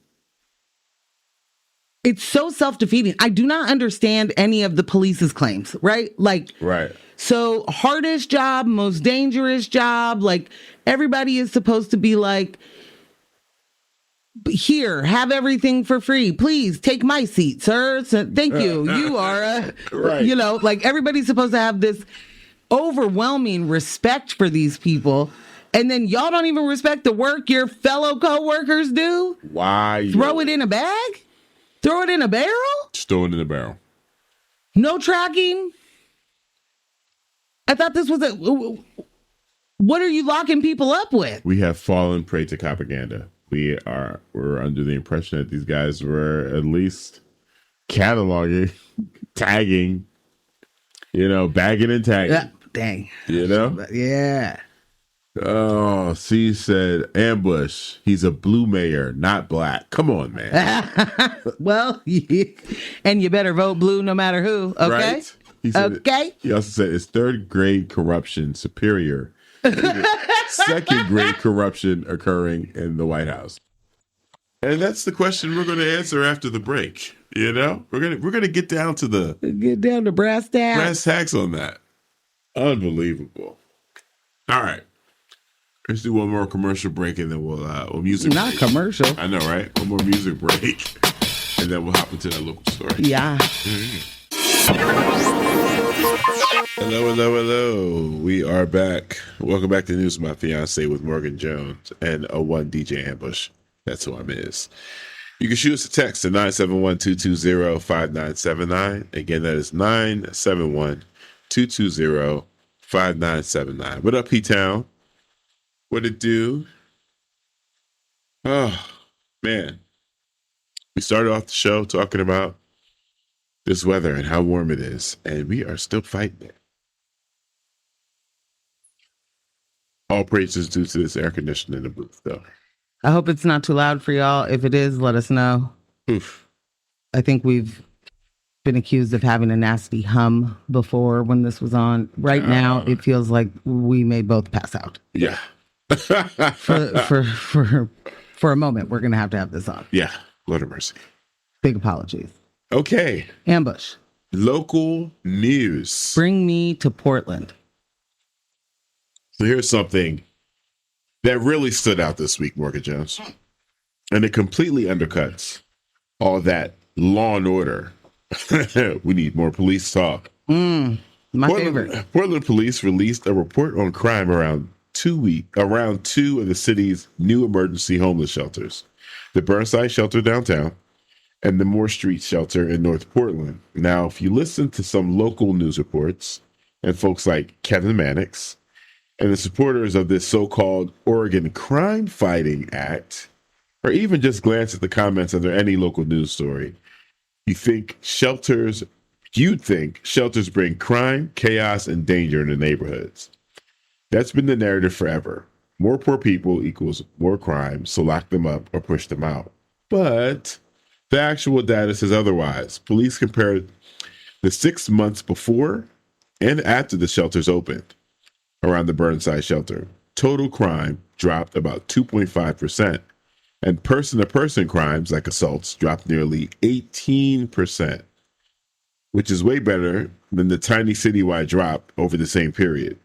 it's so self-defeating. I do not understand any of the police's claims, right? Like, Right. so hardest job, most dangerous job. Like, everybody is supposed to be like, here, have everything for free. Please take my seat, sir. So, thank you. You are a, Right. you know, like everybody's supposed to have this overwhelming respect for these people. And then y'all don't even respect the work your fellow coworkers do. Why? Throw it in a bag? Throw it in a barrel? Just throw it in the barrel. No tracking? I thought this was a... What are you locking people up with? We have fallen prey to propaganda. We're under the impression that these guys were at least cataloging, tagging, bagging and tagging. Dang. Yeah. Oh, C said, ambush. He's a blue mayor, not black. Come on, man. Well, and you better vote blue no matter who. Okay. Right? He said, okay. He also said it's third grade corruption superior. Second grade corruption occurring in the White House. And that's the question we're going to answer after the break. We're going to get down to brass tacks. Brass tacks on that. Unbelievable. All right. Let's do one more commercial break and then we'll music Not break. Commercial. I know, right? One more music break. And then we'll hop into that local story. Yeah. Hello. We are back. Welcome back to News of My Fiancé with Morgan Jones and a one DJ Ambush. That's who I'm is. You can shoot us a text at 971-220-5979. Again, that is 971-220-5979. What up, P-Town? What it do? Oh, man. We started off the show talking about this weather and how warm it is, and we are still fighting it. All praises due to this air conditioning in the booth, though. I hope it's not too loud for y'all. If it is, let us know. Oof. I think we've been accused of having a nasty hum before when this was on. Right now, it feels like we may both pass out. Yeah. For a moment, we're going to have this on. Yeah. Lord of mercy. Big apologies. Okay. Ambush. Local news. Bring me to Portland. So here's something that really stood out this week, Morgan Jones. And it completely undercuts all that law and order. We need more police talk. My favorite. Portland police released a report on crime around two of the city's new emergency homeless shelters. The Burnside Shelter downtown and the Moore Street Shelter in North Portland. Now, if you listen to some local news reports and folks like Kevin Mannix and the supporters of this so-called Oregon Crime Fighting Act, or even just glance at the comments under any local news story, you'd think shelters bring crime, chaos, and danger in the neighborhoods. That's been the narrative forever. More poor people equals more crime, so lock them up or push them out. But the actual data says otherwise. Police compared the 6 months before and after the shelters opened around the Burnside Shelter. Total crime dropped about 2.5%, and person-to-person crimes like assaults dropped nearly 18%, which is way better than the tiny citywide drop over the same period.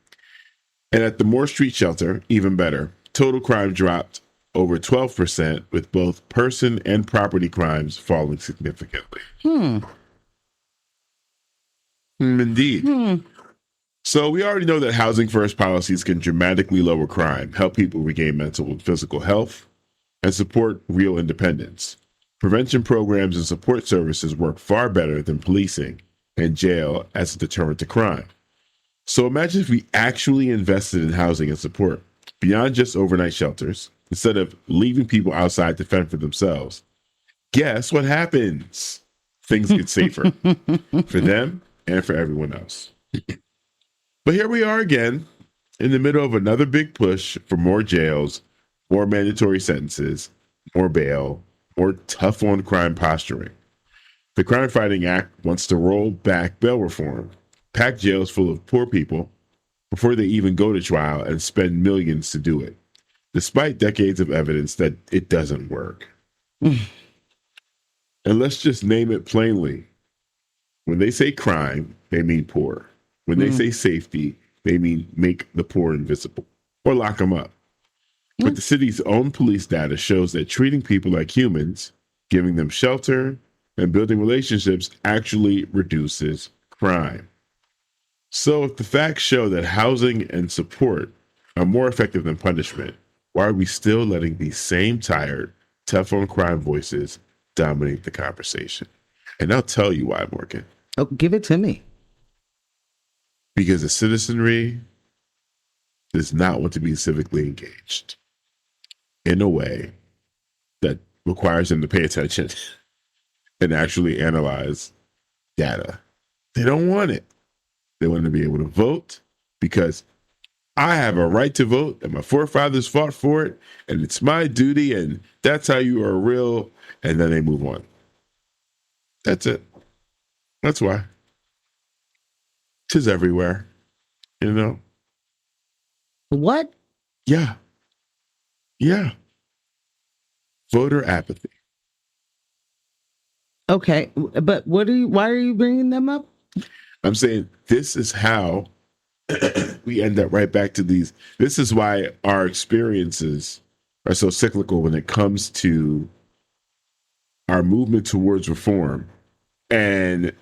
And at the Moore Street Shelter, even better, total crime dropped over 12%, with both person and property crimes falling significantly. Indeed. So we already know that housing first policies can dramatically lower crime, help people regain mental and physical health, and support real independence. Prevention programs and support services work far better than policing and jail as a deterrent to crime. So imagine if we actually invested in housing and support beyond just overnight shelters, instead of leaving people outside to fend for themselves. Guess what happens? Things get safer for them and for everyone else. But here we are again, in the middle of another big push for more jails, more mandatory sentences, more bail, more tough on crime posturing. The Crime Fighting Act wants to roll back bail reform, pack jails full of poor people before they even go to trial, and spend millions to do it, despite decades of evidence that it doesn't work. And let's just name it plainly. When they say crime, they mean poor. When they say safety, they mean make the poor invisible or lock them up. But the city's own police data shows that treating people like humans, giving them shelter, and building relationships actually reduces crime. So if the facts show that housing and support are more effective than punishment, why are we still letting these same tired, tough on crime voices dominate the conversation? And I'll tell you why, Morgan. Oh, give it to me. Because the citizenry does not want to be civically engaged in a way that requires them to pay attention and actually analyze data. They don't want it. They want to be able to vote because I have a right to vote and my forefathers fought for it and it's my duty and that's how you are real. And then they move on. That's it. That's why. 'Tis everywhere, you know? What? Yeah. Yeah. Voter apathy. Okay, but why are you bringing them up? I'm saying this is how we end up right back to these. This is why our experiences are so cyclical when it comes to our movement towards reform. And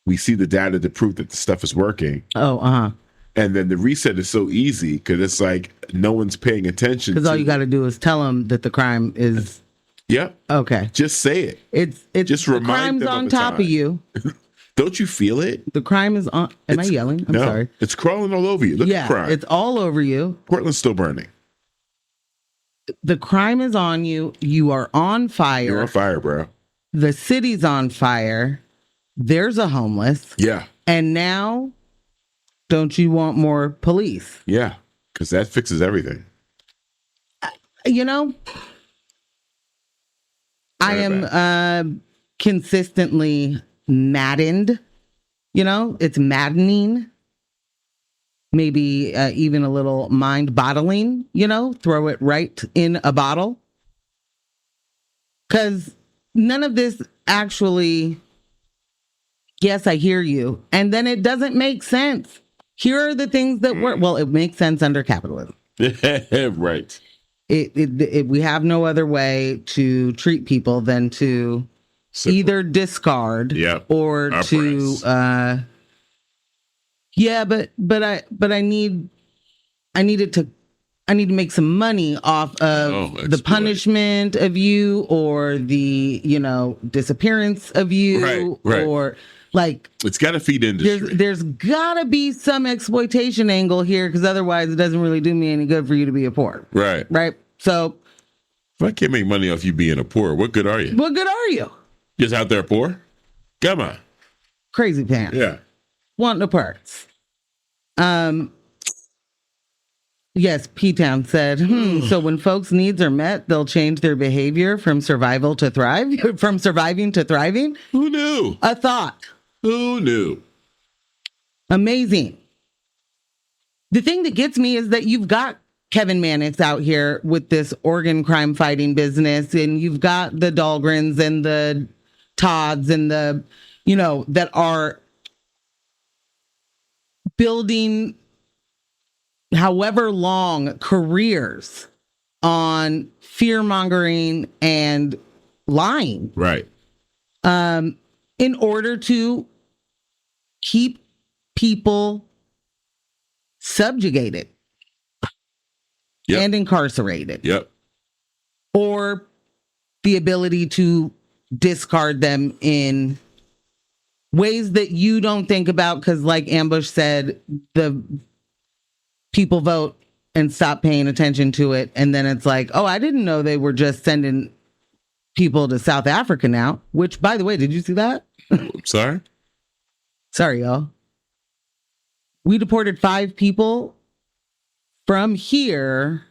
we see the data to prove that the stuff is working. Oh, And then the reset is so easy because it's like no one's paying attention. Because all you got to do is tell them that the crime is. Yep. Okay. Just say it. It's just the remind crime's them on of the top time. of you. Don't you feel it? The crime is on. Am I yelling? I'm sorry. It's crawling all over you. Look at crime. It's all over you. Portland's still burning. The crime is on you. You are on fire. You're on fire, bro. The city's on fire. There's a homeless. Yeah. And now, don't you want more police? Yeah. Because that fixes everything. You know, I am consistently maddened. You know, it's maddening. Maybe even a little mind-boggling, you know, throw it right in a bottle. Because none of this actually, yes, I hear you. And then it doesn't make sense. Here are the things that work. Well, it makes sense under capitalism. Right. We have no other way to treat people than to either discard or to I need to make some money off of the punishment of you or the, you know, disappearance of you or like it's got to feed industry. There's gotta be some exploitation angle here because otherwise it doesn't really do me any good for you to be a poor. Right. So if I can't make money off you being a poor, what good are you? What good are you? Just out there poor? Come on. Crazy pants. Yeah. Want no parts. Yes, P-Town said, so when folks' needs are met, they'll change their behavior from survival to thrive, from surviving to thriving. Who knew? A thought. Who knew? Amazing. The thing that gets me is that you've got Kevin Mannix out here with this organ crime fighting business, and you've got the Dahlgrens and the Todds and the, you know, that are building however long careers on fear mongering and lying. Right. In order to keep people subjugated and incarcerated. Yep. Or the ability to discard them in ways that you don't think about because, like Ambush said, the people vote and stop paying attention to it. And then it's like, oh, I didn't know they were just sending people to South Africa now, which, by the way, did you see that? Sorry? Sorry, y'all. We deported 5 people from here,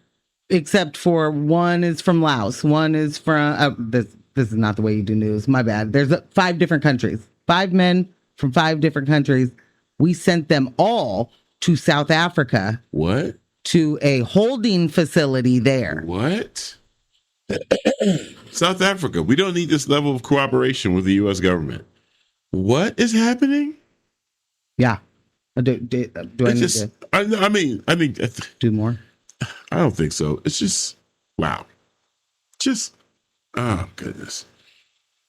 except for one is from Laos. One is from, this is not the way you do news. My bad. There's 5 different countries. 5 men from 5 different countries. We sent them all to South Africa. What? To a holding facility there. What? South Africa, we don't need this level of cooperation with the U.S. government. What is happening? Yeah. Do I need to I mean, do more? I don't think so. It's just, wow. Just, oh, goodness.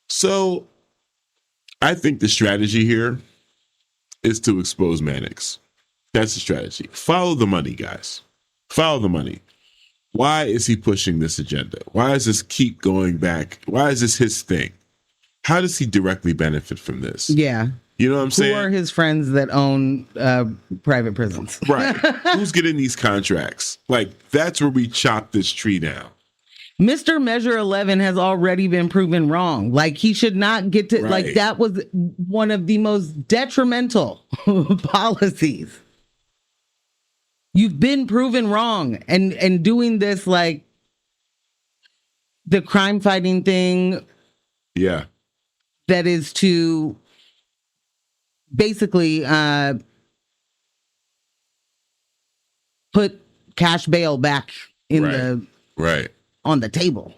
So I think the strategy here is to expose Mannix. That's the strategy. Follow the money, guys. Follow the money. Why is he pushing this agenda? Why does this keep going back? Why is this his thing? How does he directly benefit from this? Yeah. You know what I'm saying? Who are his friends that own private prisons? Right. Who's getting these contracts? Like, that's where we chop this tree down. Mr. Measure 11 has already been proven wrong. Like, he should not get to, like, that was one of the most detrimental policies. You've been proven wrong. And doing this, like, the crime fighting thing. Yeah. That is to basically put cash bail back in on the table.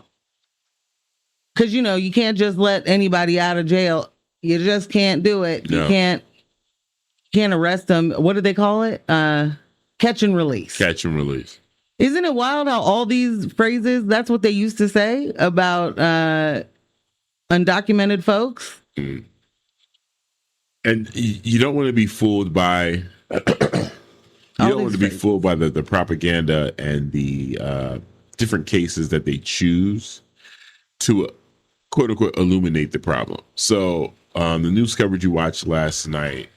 Because, you know, you can't just let anybody out of jail. You just can't do it. No. You can't arrest them. What do they call it? Catch and release. Catch and release. Isn't it wild how all these phrases, that's what they used to say about undocumented folks? Mm. And you don't want to be fooled by the propaganda and the different cases that they choose to quote unquote illuminate the problem. So the news coverage you watched last night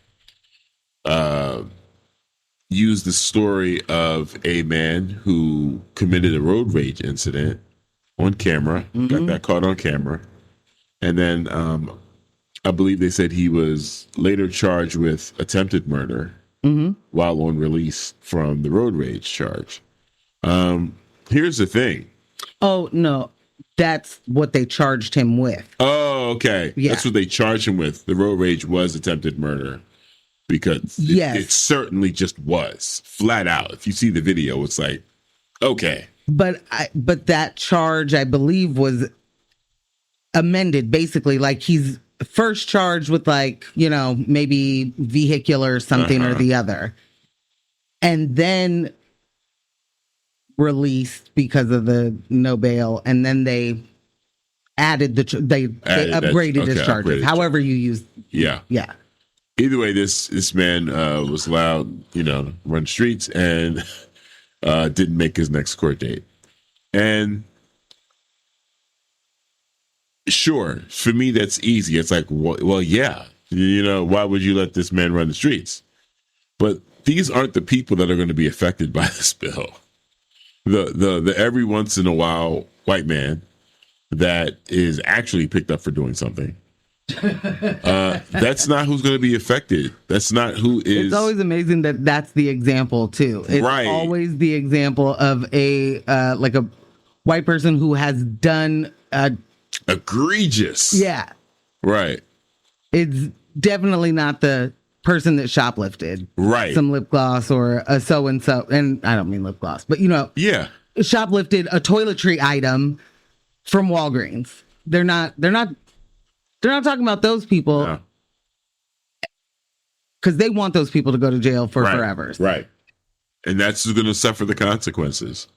used the story of a man who committed a road rage incident on camera, got that caught on camera, and then I believe they said he was later charged with attempted murder while on release from the road rage charge. Here's the thing. Oh, no. That's what they charged him with. Oh, okay. Yeah. That's what they charged him with. The road rage was attempted murder because it certainly just was. Flat out. If you see the video, it's like, okay. But that charge, I believe, was amended basically. Like, he's first charged with, like, you know, maybe vehicular something or the other, and then released because of the no bail, and then they added they upgraded his charges. However you use. Yeah. Either way, this man was allowed, you know, run streets and didn't make his next court date. And sure, for me, that's easy. It's like, well, yeah, you know, why would you let this man run the streets? But these aren't the people that are going to be affected by this bill. The every once in a while white man that is actually picked up for doing something. That's not who's going to be affected. That's not who is. It's always amazing that that's the example too. It's always the example of a like a white person who has done egregious. Yeah. Right. It's definitely not the person that shoplifted. Right. Some lip gloss or a so-and-so. And I don't mean lip gloss, but, you know. Yeah. Shoplifted a toiletry item from Walgreens. They're not talking about those people. Because they want those people to go to jail for forever. Right. And that's going to suffer the consequences.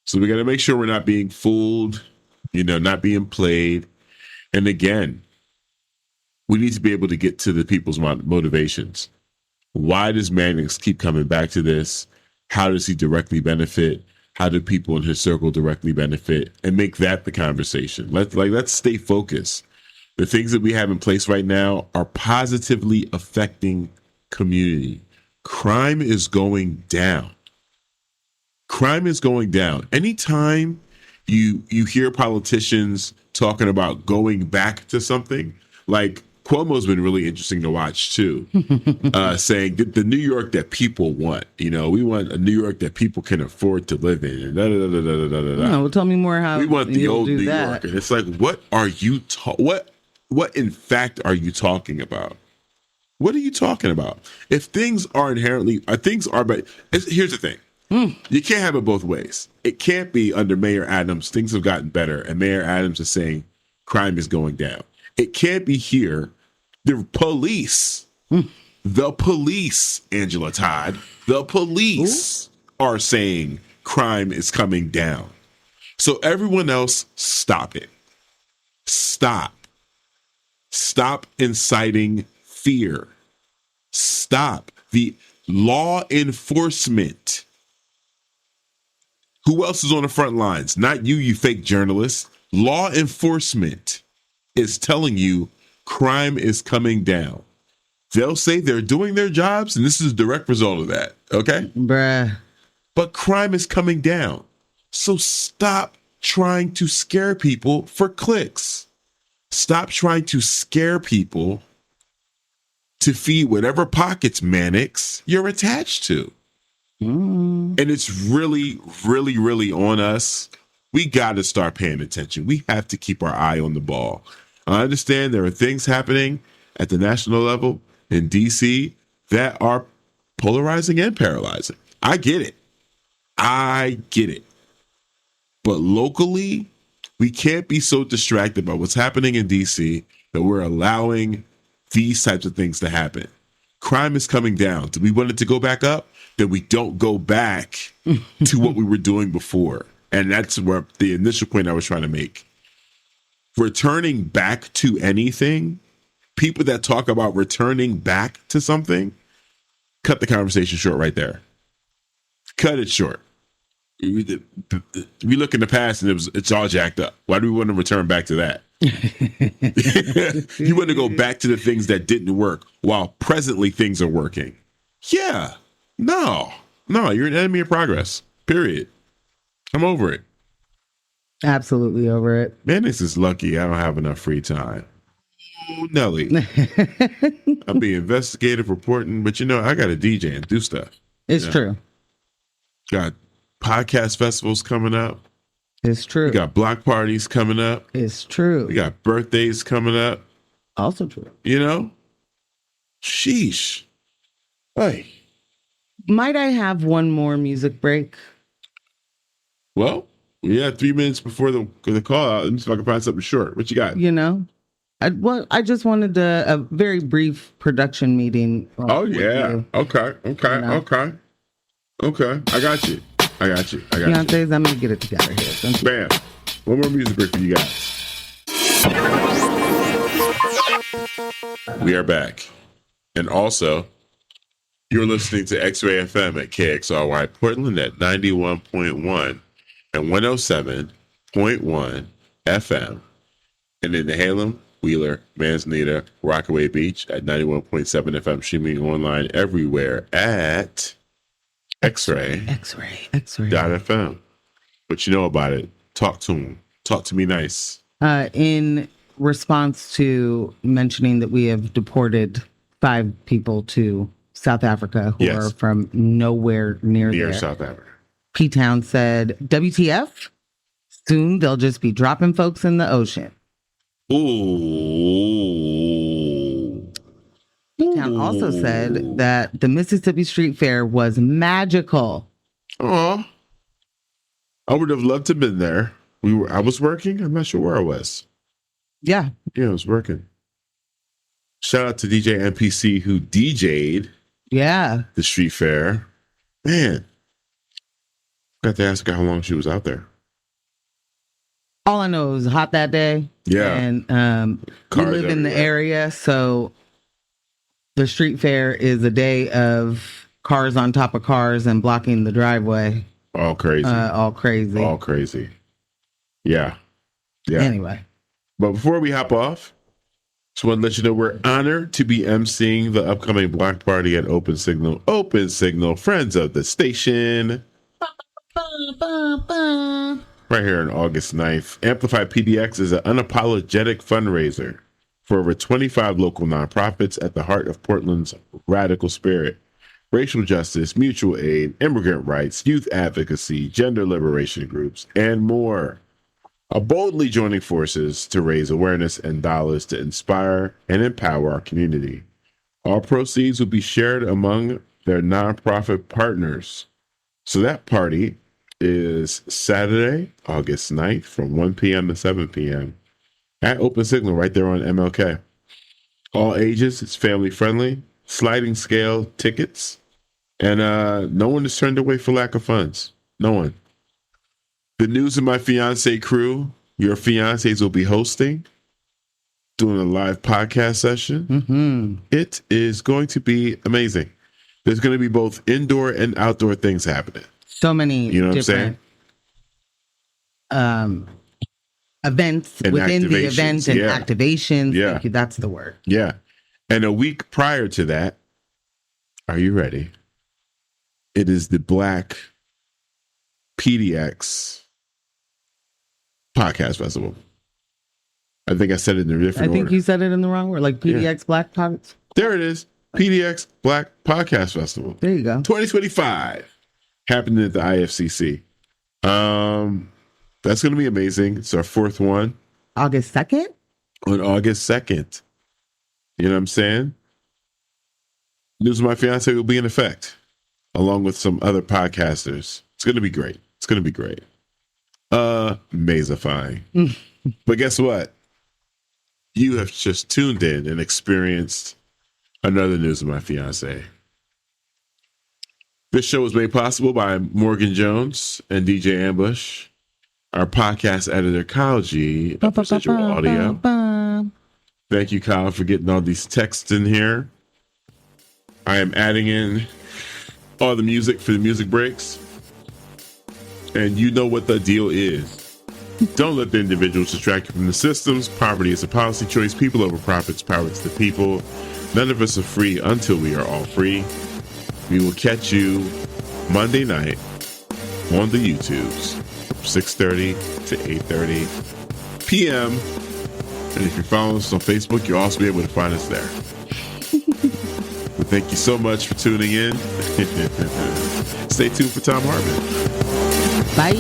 So we got to make sure we're not being fooled, you know, not being played. And again, we need to be able to get to the people's motivations. Why does Mannix keep coming back to this? How does he directly benefit? How do people in his circle directly benefit? And make that the conversation. Let's stay focused. The things that we have in place right now are positively affecting community. Crime is going down. Crime is going down. Anytime you hear politicians talking about going back to something, like Cuomo's been really interesting to watch too, saying the New York that people want. You know, we want a New York that people can afford to live in. No, well, tell me more how we want the old New that. York. And it's like, what are you what in fact are you talking about? What are you talking about? If things are inherently, here's the thing. You can't have it both ways. It can't be under Mayor Adams, things have gotten better, and Mayor Adams is saying crime is going down. It can't be here. The police, Angela Todd, the police are saying crime is coming down. So everyone else, stop it. Stop. Stop inciting fear. Stop. The law enforcement. Who else is on the front lines? Not you, you fake journalists. Law enforcement is telling you crime is coming down. They'll say they're doing their jobs, and this is a direct result of that. Okay? Bruh. But crime is coming down. So stop trying to scare people for clicks. Stop trying to scare people to feed whatever pockets, Mannix, you're attached to. And it's really, really, really on us. We got to start paying attention. We have to keep our eye on the ball. I understand there are things happening at the national level in DC that are polarizing and paralyzing. I get it. But locally, we can't be so distracted by what's happening in DC that we're allowing these types of things to happen. Crime is coming down. Do we want it to go back up? Then we don't go back to what we were doing before. And that's where the initial point I was trying to make. Returning back to anything, people that talk about returning back to something, cut the conversation short right there. Cut it short. We look in the past and it's all jacked up. Why do we want to return back to that? You want to go back to the things that didn't work while presently things are working. Yeah. No, you're an enemy of progress. Period. I'm over it. Absolutely over it. Mannix is lucky I don't have enough free time. Ooh, Nelly. I'll be investigative reporting, but I got to DJ and do stuff. It's true. Got podcast festivals coming up. It's true. We got block parties coming up. It's true. We got birthdays coming up. Also true. Sheesh. Hey. Might I have one more music break? Well, we had 3 minutes before the call out. Let me see if I can find something short. What you got? I just wanted a very brief production meeting. Oh, yeah. Okay. I got you. Fiancés, I'm going to get it together here. Bam. One more music break for you guys. We are back. And also, you're listening to X-Ray FM at KXRY Portland at 91.1 and 107.1 FM. And in Halem, Wheeler, Manzanita, Rockaway Beach at 91.7 FM, streaming online everywhere at X-Ray.FM. What you know about it? Talk to them. Talk to me nice. In response to mentioning that we have deported 5 people to South Africa who are from nowhere near there. South Africa. P-Town said, WTF? Soon they'll just be dropping folks in the ocean. Ooh. P-Town also said that the Mississippi Street Fair was magical. Aw. I would have loved to have been there. I was working. I'm not sure where I was. Yeah. Yeah, I was working. Shout out to DJ NPC who DJ'd the street fair. Man. Got to ask her how long she was out there. All I know it was hot that day. Yeah. And we live in the area, so the street fair is a day of cars on top of cars and blocking the driveway. All crazy. All crazy. Yeah. Anyway. But before we hop off, just want to let you know we're honored to be emceeing the upcoming block party at Open Signal. Open Signal, friends of the station. Right here on August 9th. Amplify PDX is an unapologetic fundraiser for over 25 local nonprofits at the heart of Portland's radical spirit. Racial justice, mutual aid, immigrant rights, youth advocacy, gender liberation groups, and more are boldly joining forces to raise awareness and dollars to inspire and empower our community. All proceeds will be shared among their nonprofit partners. So that party is Saturday, August 9th from 1 p.m. to 7 p.m. at Open Signal right there on MLK. All ages, it's family friendly, sliding scale tickets, and no one is turned away for lack of funds. No one. The News of My Fiancé crew, your fiancés will be hosting, doing a live podcast session. Mm-hmm. It is going to be amazing. There's going to be both indoor and outdoor things happening. So many different events and within the event and activations. Yeah. Thank you. That's the word. Yeah. And a week prior to that, are you ready? It is the Black PDX Podcast Festival. I think I said it in a different order. You said it in the wrong word. Like PDX Black Podcast. There it is. PDX Black Podcast Festival. There you go. 2025. Happening at the IFCC. That's going to be amazing. It's our fourth one. August 2nd? On August 2nd. You know what I'm saying? News of My Fiancé will be in effect, along with some other podcasters. It's going to be great. It's going to be great. Amazifying. But guess what? You have just tuned in and experienced another News of My Fiancé. This show was made possible by Morgan Jones and DJ Ambush. Our podcast editor, Kyle G, of Residual Audio. Thank you, Kyle, for getting all these texts in here. I am adding in all the music for the music breaks. And you know what the deal is. Don't let the individuals distract you from the systems. Poverty is a policy choice. People over profits. Power to the people. None of us are free until we are all free. We will catch you Monday night on the YouTubes from 6:30 to 8:30 p.m. And if you're following us on Facebook, you'll also be able to find us there. But thank you so much for tuning in. Stay tuned for Tom Hartman. Bye.